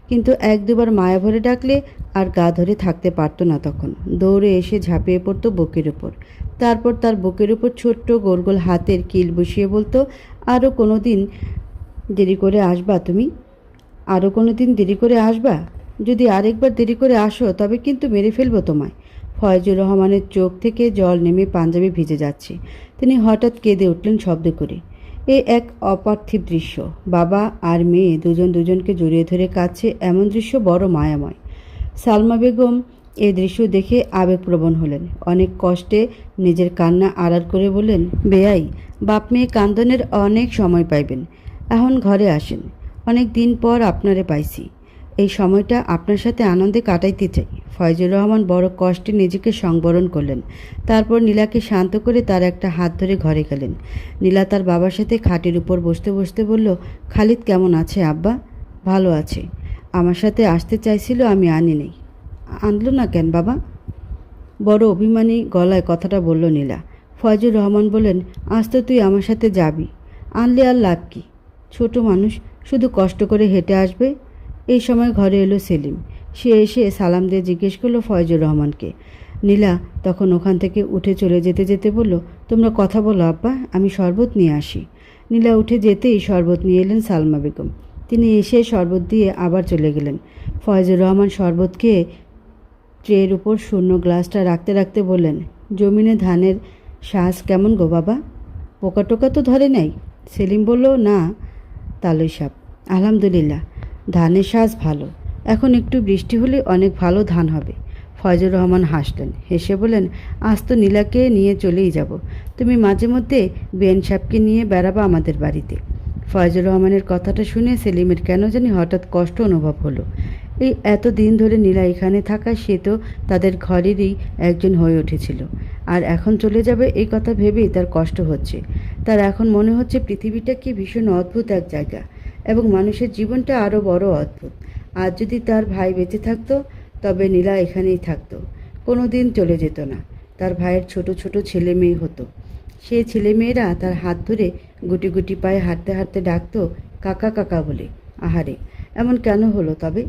কিন্তু এক দুবার মায়া ভরে ডাকলে আর গা ধরে থাকতে পারত না। তখন দৌড়ে এসে ঝাঁপিয়ে পড়তো বুকের উপর। তারপর তার বুকের উপর ছোট্ট গোল গোল হাতের কিল বসিয়ে বলতো, আরও কোনো দিন দেরি করে আসবা তুমি, আরও কোনো দিন দেরি করে আসবা। যদি আরেকবার দেরি করে আসো তবে কিন্তু মেরে ফেলবো তোমায়। ফয়জুর রহমানের চোখ থেকে জল নেমে পাঞ্জাবি ভিজে যাচ্ছে। তিনি হঠাৎ কেঁদে উঠলেন শব্দ করে। এ এক অপার্থিব দৃশ্য। বাবা আর মেয়ে দুজন দুজনকে জড়িয়ে ধরে কাঁদছে, এমন দৃশ্য বড় মায়াময়। সালমা বেগম এই দৃশ্য দেখে আবেগপ্রবণ হলেন। অনেক কষ্টে নিজের কান্না আড়াল করে বললেন, বেয়াই, বাপ মেয়ে কান্দনের অনেক সময় পাইবেন, এখন ঘরে আসেন। অনেক দিন পর আপনারে পাইছি, এই সময়টা আপনার সাথে আনন্দে কাটাইতে চাই। ফয়জুর রহমান বড় কষ্টে নিজেকে সংবরণ করলেন। তারপর নীলাকে শান্ত করে তার একটা হাত ধরে ঘরে গেলেন। নীলা তার বাবার সাথে খাটের উপর বসতে বসতে বলল, খালিদ কেমন আছে আব্বা? ভালো আছে, আমার সাথে আসতে চাইছিল, আমি আনি নেই। আনলো না কেন বাবা? বড় অভিমানী গলায় কথাটা বলল নীলা। ফয়জুর রহমান বললেন, আজ তো তুই আমার সাথে যাবি, আনলে আর লাভ কি? ছোট মানুষ, শুধু কষ্ট করে হেঁটে আসবে। এই সময় ঘরে এলো সেলিম। সে এসে সালাম দিয়ে জিজ্ঞেস করলো ফয়জুর রহমানকে। নীলা তখন ওখান থেকে উঠে চলে যেতে যেতে বলল, তোমরা কথা বলো আব্বা, আমি শরবত নিয়ে আসি। নীলা উঠে যেতেই শরবত নিয়ে এলেন সালমা বেগম। তিনি এসে শরবত দিয়ে আবার চলে গেলেন। ফয়জুর রহমান শরবত খেয়ে ট্রের উপর শূন্য গ্লাসটা রাখতে রাখতে বললেন, জমিনে ধানের শ্বাস কেমন গো বাবা? পোকা টোকা তো ধরে নাই? সেলিম বলল, না তালই সাপ, আলহামদুলিল্লাহ ধানের শ্বাস ভালো, এখন একটু বৃষ্টি হলে অনেক ভালো ধান হবে। ফয়জুর রহমান হাসলেন, হেসে বললেন, আজ তো নীলাকে নিয়ে চলেই যাব, তুমি মাঝে মধ্যে বেন সাহেবকে নিয়ে বেড়াবা আমাদের বাড়িতে। ফয়জুর রহমানের কথাটা শুনে সেলিমের কেন জানি হঠাৎ কষ্ট অনুভব হলো। এই এত দিন ধরে নীলা এখানে থাকা, সে তো তাদের ঘরেরই একজন হয়ে উঠেছিল, আর এখন চলে যাবে এই কথা ভেবেই তার কষ্ট হচ্ছে। তার এখন মনে হচ্ছে পৃথিবীটা কি ভীষণ অদ্ভুত এক জায়গা, এবং মানুষের জীবনটা আরও বড় অদ্ভুত। আর যদি তার ভাই বেঁচে থাকতো, তবে নীলা এখানেই থাকতো, কোনো দিন চলে যেত না। তার ভাইয়ের ছোট ছোট ছেলে মেয়ে হতো, সেই ছেলেমেয়েরা তার হাত ধরে গুটি গুটি পায়ে হাঁটতে হাঁটতে ডাকতো কাকা কাকা বলে। আহারে, এমন কেন হলো তবে?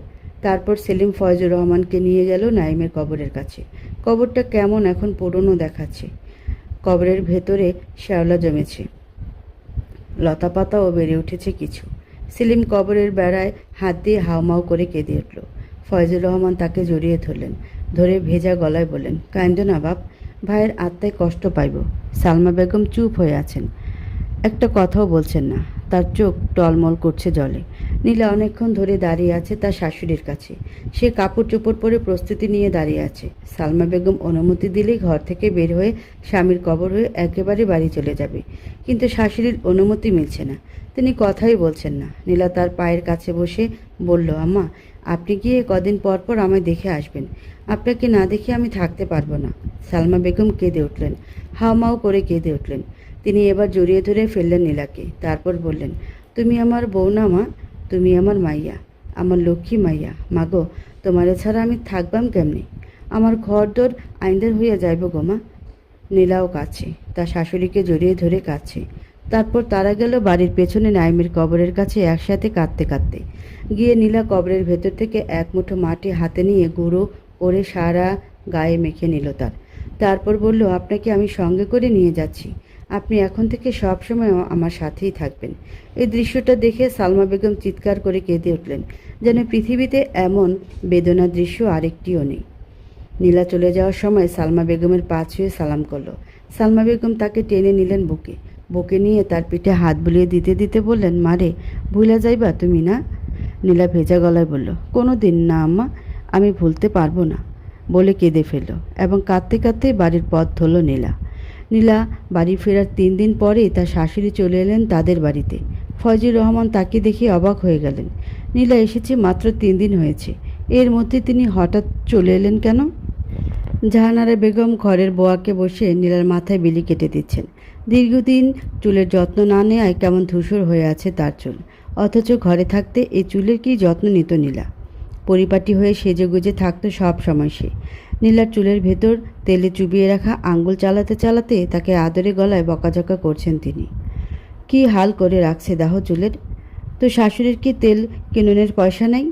তারপর সেলিম ফয়জুর রহমানকে নিয়ে গেল নাইমের কবরের কাছে। কবরটা কেমন এখন পুরনো দেখাচ্ছে। কবরের ভেতরে শ্যাওলা জমেছে, লতাপাতাও বেড়ে উঠেছে কিছু। সেলিম কবরের বেড়ায় হাত দিয়ে হাউমাউ করে কেঁদে উঠল। ফয়জুর রহমান তাকে জড়িয়ে ধরলেন, ধরে ভেজা গলায় বললেন, কাঁদো না বাপ, ভাইয়ের আত্মায় কষ্ট পাইব। সালমা বেগম চুপ হয়ে আছেন, একটা কথাও বলছেন না, তার চোখ টলমল করছে জলে। নীলা অনেকক্ষণ ধরে দাঁড়িয়ে আছে তার শাশুড়ির কাছে। সে কাপড় চোপড় পরে প্রস্তুতি নিয়ে দাঁড়িয়ে আছে। সালমা বেগম অনুমতি দিলেই ঘর থেকে বের হয়ে স্বামীর কবর হয়ে একেবারে বাড়ি চলে যাবে, কিন্তু শাশুড়ির অনুমতি মিলছে না, তিনি কথাই বলছেন না। নীলা তার পায়ের কাছে বসে বলল, আম্মা, আপনি গিয়ে কদিন পর পর আমায় দেখে আসবেন, আপনাকে না দেখে আমি থাকতে পারবো না। সালমা বেগম কেঁদে উঠলেন, হাওমাও করে কেঁদে উঠলেন। তিনি এবার জড়িয়ে ধরে ফেললেন নীলাকে, তারপর বললেন, তুমি আমার বউ না মা, তুমি আমার মাইয়া, আমার লক্ষ্মী মাইয়া। মাগো, তোমারে ছাড়া আমি থাকবাম কেমনি? আমার ঘর দর আইন্দার হইয়া যাইব গো মা। নীলাও কাছে, তার শাশুড়িকে জড়িয়ে ধরে কাছে। তারপর তারা গেল বাড়ির পেছনে নাইমের কবরের কাছে একসাথে কাঁদতে কাঁদতে। গিয়ে নীলা কবরের ভেতর থেকে এক মুঠো মাটি হাতে নিয়ে গুঁড়ো করে সারা গায়ে মেখে নিল তার। তারপর বলল, আপনাকে আমি সঙ্গে করে নিয়ে যাচ্ছি, আপনি এখন থেকে সব সময় আমার সাথেই থাকবেন। এই দৃশ্যটা দেখে সালমা বেগম চিৎকার করে কেঁদে উঠলেন, যেন পৃথিবীতে এমন বেদনার দৃশ্য আরেকটিও নেই। নীলা চলে যাওয়ার সময় সালমা বেগমের পা ছুঁয়ে সালাম করলো। সালমা বেগম তাকে টেনে নিলেন বুকে, বুকে নিয়ে তার পিঠে হাত বুলিয়ে দিতে দিতে বললেন, মারে, ভুলা যাইবা তুমি না? নীলা ভেজা গলায় বলল, কোনো দিন না আম্মা, আমি ভুলতে পারবো না, বলে কেঁদে ফেলল এবং কাঁদতে কাঁদতে বাড়ির পথ ধরল নীলা। নীলা বাড়ি ফেরার 3 দিন পরেই তার শাশুড়ি চলে এলেন তাদের বাড়িতে। ফয়জুর রহমান তাকে দেখে অবাক হয়ে গেলেন। নীলা এসেছে মাত্র 3 দিন হয়েছে, এর মধ্যে তিনি হঠাৎ চলে এলেন কেন? জাহানারা বেগম ঘরের বোয়াকে বসে নীলার মাথায় বিলি কেটে দিচ্ছেন। দীর্ঘদিন চুলের যত্ন না নেওয়ায় কেমন ধূসর হয়ে আছে তার চুল, অথচ ঘরে থাকতে এই চুলের কি যত্ন নিত নীলা। পরিপাটি হয়ে সেজেগুজে থাকতো সব সময় সে। নীলার চুলের ভেতর তেলে চুবিয়ে রাখা আঙ্গুল চালাতে চালাতে তাকে আদরে গলায় বকাঝকা করছেন তিনি। কি হাল করে রাখছে দাহ চুলের! তো শাশুড়ির কি তেল কিনুনের পয়সা নেই?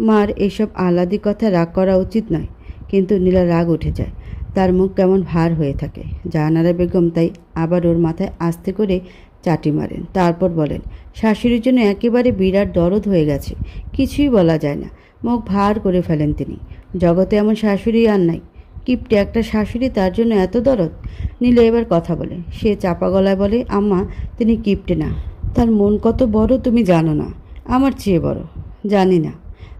মার এসব আহ্লাদি কথা রাগ করা উচিত নয়, কিন্তু নীলার রাগ উঠে যায়, তার মুখ কেমন ভার হয়ে থাকে। জাহানারা বেগম তাই আবার ওর মাথায় আস্তে করে চাটি মারেন, তারপর বলেন, শাশুড়ির জন্য একেবারে বিরাট দরদ হয়ে গেছে, কিছুই বলা যায় না। মুখ ভার করে ফেলেন তিনি। জগতে এমন শাশুড়ি আর নাই, কিপটে একটা শাশুড়ি, তার জন্য এত দরদ। নীলা এবার কথা বলে, সে চাপা গলায় বলে, আম্মা, তিনি কিপটে না, তার মন কত বড় তুমি জানো না, আমার চেয়ে বড়। জানি না।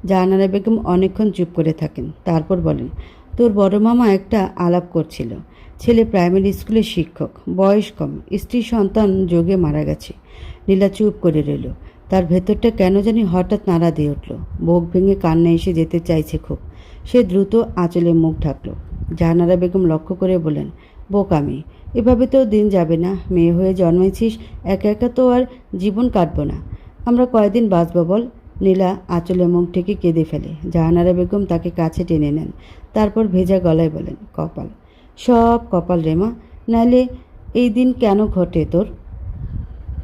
জাহানারা বেগম অনেকক্ষণ চুপ করে থাকেন, তারপর বলেন, তোর বড় মামা একটা আলাপ করছিল, ছেলে প্রাইমারি স্কুলের শিক্ষক, বয়স কম, স্ত্রী সন্তান যোগে মারা গেছে। নীলা চুপ করে রইল, তার ভেতরটা কেন জানি হঠাৎ নাড়া দিয়ে উঠল, বুক ভেঙে কান্না এসে যেতে চাইছে খুব। সে দ্রুত আঁচলে মুখ ঢাকল। জাহানারা বেগম লক্ষ্য করে বলেন, বোকামি, এভাবে তো দিন যাবে না, মেয়ে হয়ে জন্মেছিস, একা একা তো আর জীবন কাটবো না, আমরা কয়দিন বাঁচব বল? নীলা আঁচলে মুখ ঢেকে কেঁদে ফেলে। জাহানারা বেগম তাকে কাছে টেনে নেন, তারপর ভেজা গলায় বলেন, কপাল, সব কপাল রেমা, নাইলে এই দিন কেন ঘটে তোর?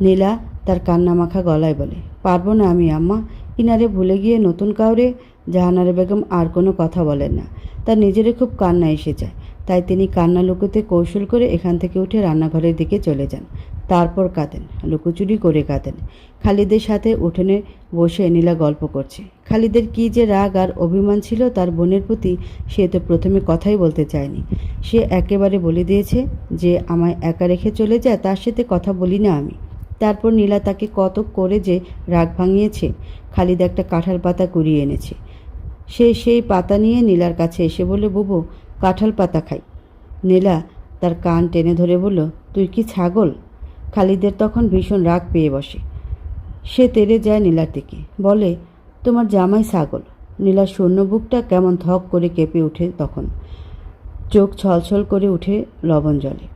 নীলা তার কান্নামাখা গলায় বলে, পারবো না আমি আম্মা, ইনারে ভুলে গিয়ে নতুন কাউরে। জাহানারা বেগম আর কোনো কথা বলেন না, তার নিজেরই খুব কান্না এসে যায়, তাই তিনি কান্না লুকোতে কৌশল করে এখান থেকে উঠে রান্নাঘরের দিকে চলে যান। তারপর কাঁদেন, লুকোচুরি করে কাঁদেন। খালিদের সাথে উঠোনে বসে নীলা গল্প করছে। খালিদের কী যে রাগ আর অভিমান ছিল তার বোনের প্রতি, সে তো প্রথমে কথাই বলতে চায়নি। সে একেবারে বলে দিয়েছে যে আমায় একা রেখে চলে যায়, তার সাথে কথা বলি না আমি। তারপর নীলা তাকে কত করে যে রাগ ভাঙিয়েছে। খালিদ একটা কাঁঠাল পাতা কুড়িয়ে এনেছে। সে সেই পাতা নিয়ে নীলার কাছে এসে বলে, বুবু কাঁঠাল পাতা খাই। নীলা তার কান টেনে ধরে বলল, তুই কি ছাগল? খালিদের তখন ভীষণ রাগ পেয়ে বসে। সে তেড়ে যায় নীলার দিকে, বলে, তোমার জামাই ছাগল। নীলার শূন্য বুকটা কেমন ধক করে কেঁপে ওঠে তখন। চোখ ছলছল করে উঠে লবণ জলে।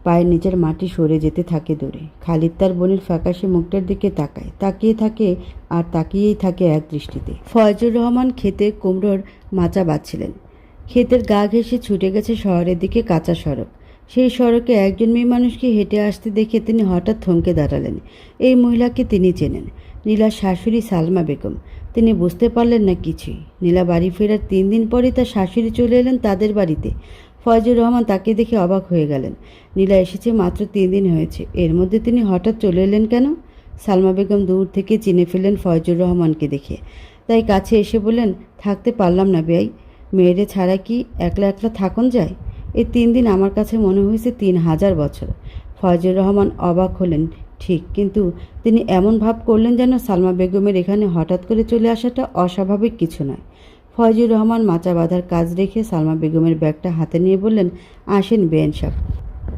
পায়ের নিচের মাটি সরে যেতে থাকে দূরে। খালিদ তার বোনের ফ্যাকাশে মুখটার দিকে তাকায়, তাকিয়ে থাকে আর তাকিয়েই থাকে এক দৃষ্টিতে। ফয়জুর রহমান ক্ষেতে কুমড়োর মাচা বাঁধছিলেন। ক্ষেতের গা ঘেঁষে ছুটে গেছে শহরের দিকে কাঁচা সড়ক। সেই সড়কে একজন মেয়ে মানুষকে হেঁটে আসতে দেখে তিনি হঠাৎ থমকে দাঁড়ালেন। এই মহিলাকে তিনি চেনেন, নীলার শাশুড়ি সালমা বেগম। তিনি বুঝতে পারলেন না কিছুই। নীলা বাড়ি ফেরার 3 দিন পরই তার শাশুড়ি চলে এলেন তাদের বাড়িতে। ফয়জুর রহমান তাকে দেখে অবাক হয়ে গেলেন। নীলা এসেছে মাত্র 3 দিন হয়েছে, এর মধ্যে তিনি হঠাৎ চলে এলেন কেন? সালমা বেগম দূর থেকে চিনে ফেললেন ফয়জুর রহমানকে দেখে, তাই কাছে এসে বললেন, থাকতে পারলাম না বেয়াই, মেয়েরে ছাড়া কি একলা একলা থাকুন যায়? এই 3 দিন আমার কাছে মনে হয়েছে 3000 বছর। ফয়জুর রহমান অবাক হলেন ঠিক, কিন্তু তিনি এমন ভাব করলেন যেন সালমা বেগমের এখানে হঠাৎ করে চলে আসাটা অস্বাভাবিক কিছু নয়। ফয়জুর রহমান মাচা বাঁধার কাজ রেখে সালমা বেগমের ব্যাগটা হাতে নিয়ে বললেন, আসেন বেআইন সাহেব।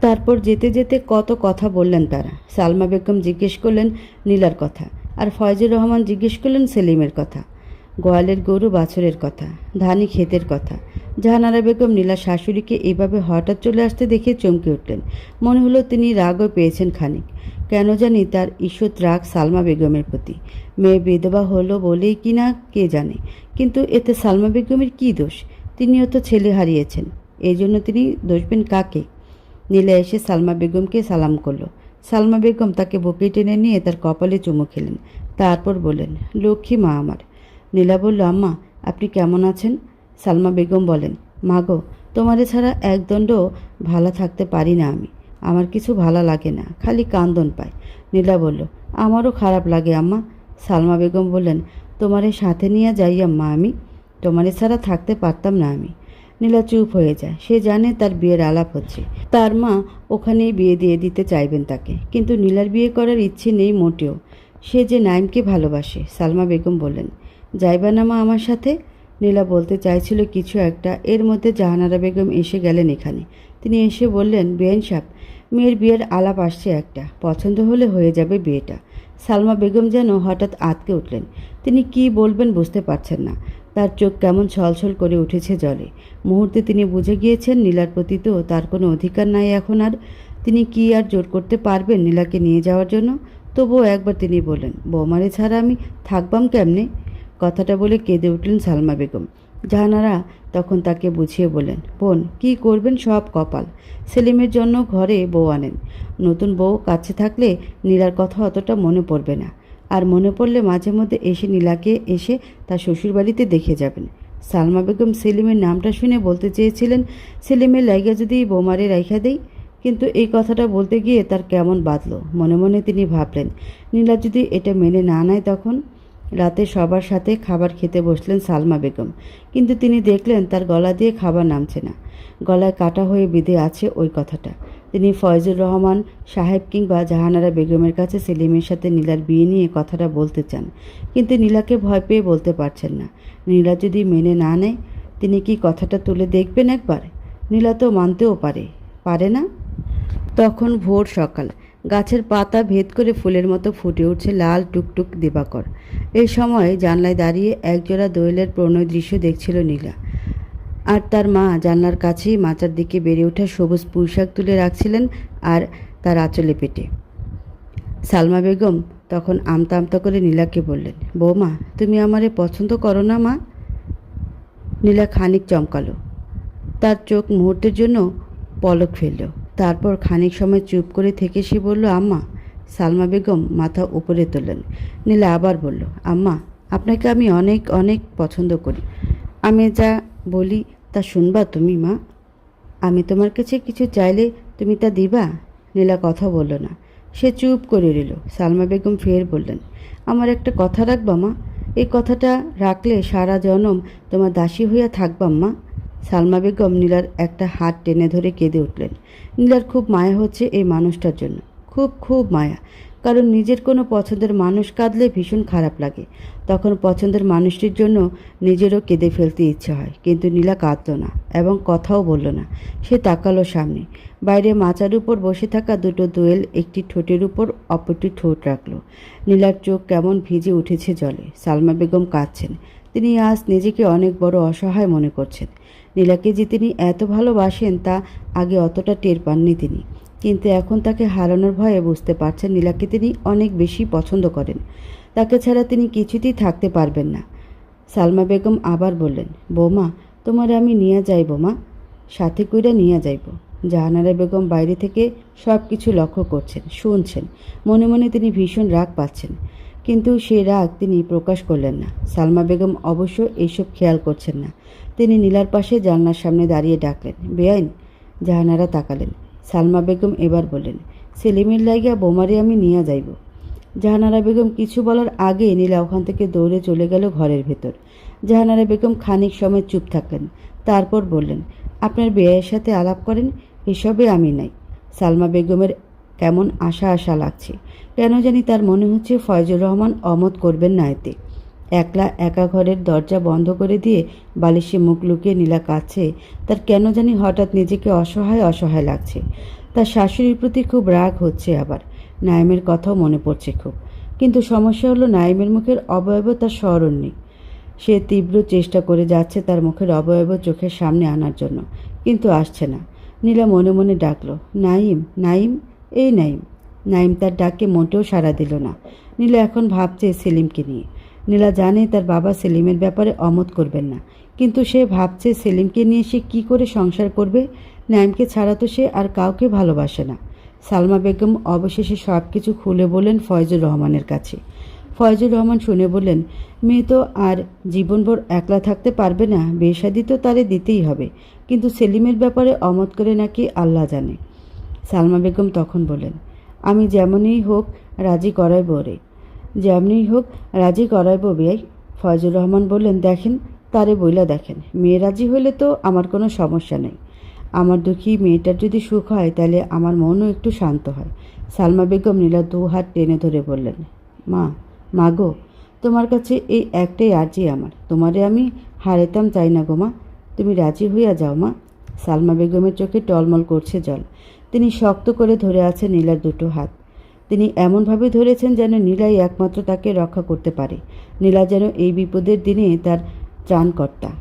তারপর যেতে যেতে কত কথা বললেন তারা। সালমা বেগম জিজ্ঞেস করলেন নীলার কথা, আর ফয়জুর রহমান জিজ্ঞেস করলেন সেলিমের কথা, গোয়ালের গরু বাছুরের কথা, ধানি ক্ষেতের কথা। জাহানারা বেগম নীলার শাশুড়িকে এইভাবে হঠাৎ চলে আসতে দেখে চমকে উঠলেন। মনে হলো তিনি রাগও পেয়েছেন খানিক। কেন জানি তার ঈষৎ রাগ সালমা বেগমের প্রতি। মেয়ে বিধবা হলো বলেই কি না কে জানে, কিন্তু এতে সালমা বেগমের কী দোষ? তিনিও তো ছেলে হারিয়েছেন, এই জন্য তিনি দোষবেন কাকে? নীলা এসে সালমা বেগমকে সালাম করল। সালমা বেগম তাকে বুকে টেনে নিয়ে তার কপালে চুমু খেলেন। তারপর বললেন, লক্ষ্মী মা আমার। নীলা বলল, আম্মা আপনি কেমন আছেন? সালমা বেগম বলেন, মা গো, তোমারে ছাড়া একদণ্ডও ভালো থাকতে পারি না আমি। আমার কিছু ভালো লাগে না, খালি কান্দন পায়। নীলা বলল, আমারও খারাপ লাগে আম্মা। সালমা বেগম বললেন, তোমারে সাথে নিয়ে যাই আম্মা আমি, তোমারে ছাড়া থাকতে পারতাম না আমি। নীলা চুপ হয়ে যায়। সে জানে তার বিয়ের আলাপ হচ্ছে, তার মা ওখানেই বিয়ে দিয়ে দিতে চাইবেন তাকে, কিন্তু নীলার বিয়ে করার ইচ্ছে নেই মোটেও। সে যে নাইমকে ভালোবাসে। সালমা বেগম বললেন, যাইবা না মা আমার সাথে? নীলা বলতে চাইছিল কিছু একটা, এর মধ্যে জাহানারা বেগম এসে গেলেন এখানে। তিনি এসে বললেন, বেআইন সাহেব, মেয়ের বিয়ের আলাপ আসছে একটা, পছন্দ হলে হয়ে যাবে বিয়েটা। সালমা বেগম যেন হঠাৎ আঁতকে উঠলেন। তিনি কি বলবেন বুঝতে পারছেন না। তার চোখ কেমন ছলছল করে উঠেছে জলে। মুহূর্তে তিনি বুঝে গিয়েছেন নীলার প্রতি তো তার কোনো অধিকার নাই এখন আর। তিনি কি আর জোর করতে পারবেন নীলাকে নিয়ে যাওয়ার জন্য? তবুও একবার তিনি বললেন, বৌমারে ছাড়া আমি থাকবাম কেমনে? কথাটা বলে কেঁদে উঠলেন সালমা বেগম। জাহানারা তখন তাকে বুঝিয়ে বললেন, বোন কি করবেন, সব কপাল। সেলিমের জন্য ঘরে বউ আনেন। নতুন বউ কাছে থাকলে নীলার কথা অতটা মনে পড়বে না, আর মনে পড়লে মাঝে মধ্যে এসে নীলাকে এসে তার শ্বশুরবাড়িতে দেখে যাবেন। সালমা বেগম সেলিমের নামটা শুনে বলতে চেয়েছিলেন, সেলিমের লাইগা যদি বৌমারে রাইখা দেই, কিন্তু এই কথাটা বলতে গিয়ে তার কেমন বাঁধল। মনে মনে তিনি ভাবলেন, নীলা যদি এটা মেনে না নেয় তখন? রাতে সবার সাথে খাবার খেতে বসলেন সালমা বেগম, কিন্তু তিনি দেখলেন তার গলা দিয়ে খাবার নামছে না। গলায় কাটা হয়ে বিঁধে আছে ওই কথাটা। তিনি ফয়জুর রহমান সাহেব কিংবা জাহানারা বেগমের কাছে সেলিমের সাথে নীলার বিয়ে নিয়ে কথাটা বলতে চান, কিন্তু নীলাকে ভয় পেয়ে বলতে পারছেন না। নীলা যদি মেনে না নেয়, তিনি কি কথাটা তুলে দেখবেন একবার? নীলা তো মানতেও পারে না। তখন ভোর সকাল, গাছের পাতা ভেদ করে ফুলের মতো ফুটে উঠছে লাল টুকটুক দিবাকর। এই সময় জানলায় দাঁড়িয়ে একজোড়া দোয়েলের প্রণয় দৃশ্য দেখছিল নীলা, আর তার মা জানলার কাছেই মাচার দিকে বেড়ে ওঠা সবুজ পুঁইশাক তুলে রাখছিলেন আর তার আঁচলে পেটে। সালমা বেগম তখন আমতা আমতা করে নীলাকে বললেন, বৌমা তুমি আমারে পছন্দ করো না মা? নীলা খানিক চমকালো। তার চোখ মুহূর্তের জন্য পলক ফেলল, তারপর খানিক সময় চুপ করে থেকে সে বলল, আম্মা। সালমা বেগম মাথা উপরে তোলেন। নীলা আবার বলল, আম্মা আপনাকে আমি অনেক অনেক পছন্দ করি। আমি যা বলি তা শুনবা তুমি মা? আমি তোমার কাছে কিছু চাইলে তুমি তা দিবা? নীলা কথা বলল না, সে চুপ করে রইল। সালমা বেগম ফের বললেন, আমার একটা কথা রাখবা মা? এই কথাটা রাখলে সারা জনম তোমার দাসী হইয়া থাকবাম মা। সালমা বেগম নীলার একটা হাত টেনে ধরে কেঁদে উঠলেন। নীলার খুব মায়া হচ্ছে এই মানুষটার জন্য, খুব খুব মায়া। কারণ নিজের কোনো পছন্দের মানুষ কাঁদলে ভীষণ খারাপ লাগে। তখন পছন্দের মানুষটির জন্য নিজেরও কেঁদে ফেলতে ইচ্ছে হয়। কিন্তু নীলা কাঁদল না এবং কথাও বলল না। সে তাকালো সামনে। বাইরে মাচার উপর বসে থাকা দুটো দোয়েল একটি ঠোঁটের উপর অপরটি ঠোঁট রাখল। নীলার চোখ কেমন ভিজে উঠেছে জলে। সালমা বেগম কাঁদছেন। তিনি আজ নিজেকে অনেক বড় অসহায় মনে করছেন। নীলাকে যে তিনি এত ভালোবাসেন তা আগে অতটা টের পাননি তিনি, কিন্তু এখন তাকে হারানোর ভয়ে বুঝতে পারছেন নীলাকে তিনি অনেক বেশি পছন্দ করেন। তাকে ছাড়া তিনি কিছুতেই থাকতে পারবেন না। সালমা বেগম আবার বললেন, বৌমা, তোমার আমি নিয়ে যাইব মা, সাথে কইরা নিয়ে যাইব। জাহানারা বেগম বাইরে থেকে সব কিছু লক্ষ্য করছেন, শুনছেন। মনে মনে তিনি ভীষণ রাগ পাচ্ছেন, কিন্তু সে রাগ তিনি প্রকাশ করলেন না। সালমা বেগম অবশ্য এইসব খেয়াল করছেন না। তিনি নীলার পাশে জানলার সামনে দাঁড়িয়ে ডাকলেন, বেআইন। জাহানারা তাকালেন। সালমা বেগম এবার বললেন, সেলিমের লাইগা বোমারে আমি নিয়ে যাইব। জাহানারা বেগম কিছু বলার আগে নীলা ওখান থেকে দৌড়ে চলে গেল ঘরের ভেতর। জাহানারা বেগম খানিক সময় চুপ থাকলেন, তারপর বললেন, আপনার বেয়ের সাথে আলাপ করেন, এসবে আমি নাই। সালমা বেগমের কেমন আশা আশা লাগছে। কেন জানি তার মনে হচ্ছে ফয়জুর রহমান অমত করবেন না এতে। একলা একা ঘরের দরজা বন্ধ করে দিয়ে বালিশে মুখ লুকিয়ে নীলা কাছে। তার কেন জানি হঠাৎ নিজেকে অসহায় অসহায় লাগছে। তার শাশুড়ির প্রতি খুব রাগ হচ্ছে, আবার নাইমের কথাও মনে পড়ছে খুব। কিন্তু সমস্যা হলো নাইমের মুখের অবয়ব তার স্মরণ নেই। সে তীব্র চেষ্টা করে যাচ্ছে তার মুখের অবয়ব চোখের সামনে আনার জন্য, কিন্তু আসছে না। নীলা মনে মনে ডাকলো, নাইম, নাইম, এই নাইম। নাইম তার ডাকে মোটেও সাড়া দিল না। নীলা এখন ভাবছে সেলিমকে নিয়ে। নীলা জানে তার বাবা সেলিমের ব্যাপারে অমত করবেন না, কিন্তু সে ভাবছে সেলিমকে নিয়ে সে কী করে সংসার করবে। নাইমকে ছাড়া তো সে আর কাউকে ভালোবাসে না। সালমা বেগম অবশেষে সব কিছু খুলে বললেন ফয়জুর রহমানের কাছে। ফয়জুর রহমান শুনে বললেন, মেয়ে তো আর জীবনভর একলা থাকতে পারবে না, বিয়ে শাদী তো তারে দিতেই হবে, কিন্তু সেলিমের ব্যাপারে অমত করে নাকি আল্লাহ জানে। সালমা বেগম তখন বললেন, আমি যেমনই হোক রাজি করাইব রে, যেমনই হোক রাজি করাইব বিয়াই। ফয়জুর রহমান বললেন, দেখেন, তারে বইলা দেখেন, মেয়ে রাজি হইলে তো আমার কোনো সমস্যা নেই। আমার দুঃখী মেয়েটার যদি সুখ হয় তাহলে আমার মনও একটু শান্ত হয়। সালমা বেগম নীলা দু হাত টেনে ধরে বললেন, মা, মাগো, তোমার কাছে এই একটাই আর্জি আমার, তোমারে আমি হারাইতাম চাই না গো মা, তুমি রাজি হইয়া যাও মা। সালমা বেগমের চোখে টলমল করছে জল। তিনি শক্ত করে ধরে আছেন নীলার দুটো হাত। তিনি এমনভাবে ধরেছেন যেন নীলাই একমাত্র তাকে রক্ষা করতে পারে। নীলা যেন এই বিপদের দিনে তার ত্রাণকর্তা,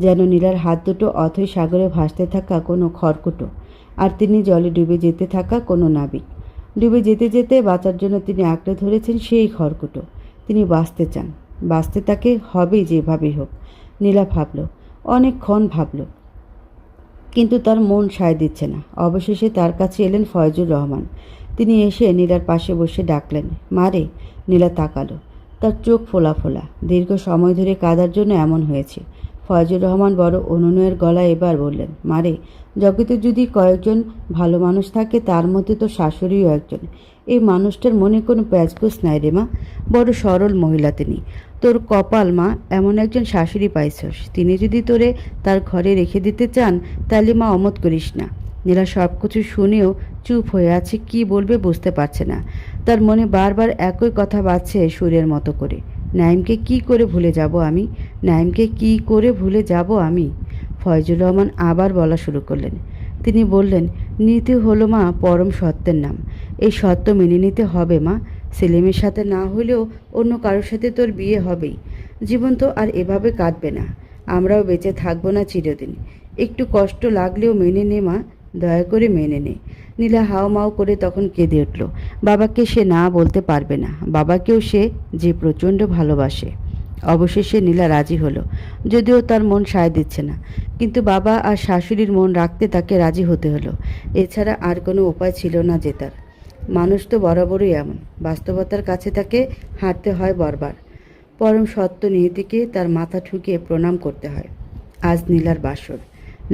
যেন নীলার হাত দুটো অথই সাগরে ভাসতে থাকা কোনো খড়কুটো, আর তিনি জলে ডুবে যেতে থাকা কোনো নাবিক। ডুবে যেতে যেতে বাঁচার জন্য তিনি আঁকড়ে ধরেছেন সেই খড়কুটো। তিনি বাঁচতে চান, বাঁচতে তাকে হবেই যেভাবেই হোক। নীলা ভাবল, অনেকক্ষণ ভাবল, কিন্তু তার মন সায় দিচ্ছে না। অবশেষে তার কাছে এলেন ফয়জুর রহমান। তিনি এসে নীলার পাশে বসে ডাকলেন, মারে। নীলা তাকালো। তার চোখ ফোলা ফোলা, দীর্ঘ সময় ধরে কাঁদার জন্য এমন হয়েছে। ফয়জুর রহমান বড় অনুনয়ের গলায় এবার বললেন, মারে, জগতে যদি কয়েকজন ভালো মানুষ থাকে তার মধ্যে তো শাশুড়িও একজন। এই মানুষটার মনে কোনো প্যাচগোছ নাই রে মা, বড় সরল মহিলা তিনি। তোর কপাল মা, এমন একজন শাশুড়ি পাইছস। তিনি যদি তোরে তার ঘরে রেখে দিতে চান তাহলে মা অমত করিস না। নীলা সব কিছু শুনেও চুপ হয়ে আছে, কি বলবে বুঝতে পারছে না। তার মনে বারবার একই কথা বাজছে সুরের মতো করে, নাইমকে কি করে ভুলে যাব আমি, নাইমকে কি করে ভুলে যাব আমি। ফয়জুর রহমান আবার বলা শুরু করলেন। তিনি বললেন, নীতি হলো মা পরম সত্যের নাম। এই সত্য মেনে নিতে হবে মা। সেলিমের সাথে না হলেও অন্য কারোর সাথে তোর বিয়ে হবেই। জীবন তো আর এভাবে কাটবে না। আমরাও বেঁচে থাকবো না চিরদিন। একটু কষ্ট লাগলেও মেনে নে মা, দয়া করে মেনে নে। নীলা হাও মাও করে তখন কেঁদে উঠল। বাবাকে সে না বলতে পারবে না, বাবাকেও সে যে প্রচণ্ড ভালোবাসে। অবশেষে নীলা রাজি হলো, যদিও তার মন সায় দিচ্ছে না, কিন্তু বাবা আর শাশুড়ির মন রাখতে তাকে রাজি হতে হলো। এছাড়া আর কোনো উপায় ছিল না যে তার। মানুষ তো বরাবরই এমন, বাস্তবতার কাছে তাকে হাঁটতে হয় বারবার। পরম সত্য নিয়তিকে তার মাথা ঠুকিয়ে প্রণাম করতে হয়। আজ নীলার বাসর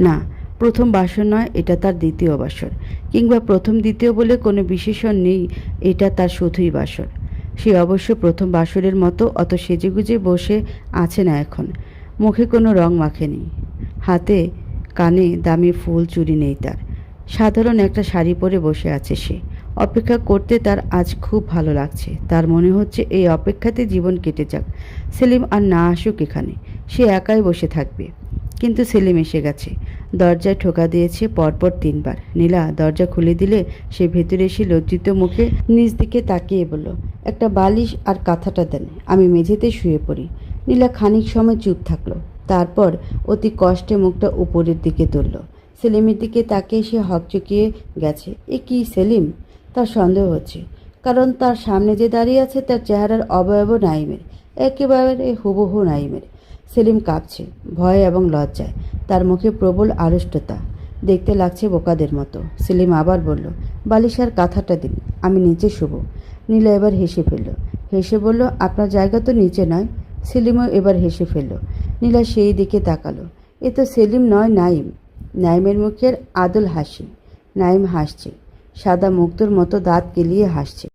না, প্রথম বাসর নয়, এটা তার দ্বিতীয় বাসর, কিংবা প্রথম দ্বিতীয় বলে কোনো বিশেষণ নেই, এটা তার শুধুই বাসর। সে অবশ্য প্রথম বাসরের মতো অত সেজেগুজে বসে আছে না এখন। মুখে কোনো রং মাখেনি, হাতে কানে দামি ফুল চুড়ি নেই তার। সাধারণ একটা শাড়ি পরে বসে আছে সে। অপেক্ষা করতে তার আজ খুব ভালো লাগছে। তার মনে হচ্ছে এই অপেক্ষাতে জীবন কেটে যাক, সেলিম আর না আসুক এখানে, সে একাই বসে থাকবে। কিন্তু সেলিম এসে গেছে। দরজায় ঠোকা দিয়েছে পরপর 3 বার। নীলা দরজা খুলে দিলে সে ভেতরে এসে লজ্জিত মুখে নিজ দিকে তাকিয়ে বলল, একটা বালিশ আর কাঁথাটা দেন, আমি মেঝেতে শুয়ে পড়ি। নীলা খানিক সময় চুপ থাকলো। তারপর অতি কষ্টে মুখটা উপরের দিকে তুলল। সেলিমের দিকে তাকিয়ে সে হকচকিয়ে গেছে। এ কি সেলিম? তার সন্দেহ হচ্ছে, কারণ তার সামনে যে দাঁড়িয়ে আছে তার চেহারার অবয়ব নাইমের, একেবারে হুবহু নাইমের। সেলিম কাঁপছে ভয়ে এবং লজ্জায়, তার মুখে প্রবল আড়ষ্টতা, দেখতে লাগছে বোকাদের মতো। সেলিম আবার বলল, বালিশ আর কাঁথাটা দিন, আমি নিচে শুব। নীলা এবার হেসে ফেলল। হেসে বলল, আপনার জায়গা তো নিচে নয়। সেলিমও এবার হেসে ফেলল। নীলা সেই দিকে তাকালো। এ তো সেলিম নয়, নাইম। নাইমের মুখের আদল হাসি। নাইম হাসছে, সাদা মুক্তোর মতো দাঁত কেলিয়ে হাসছে।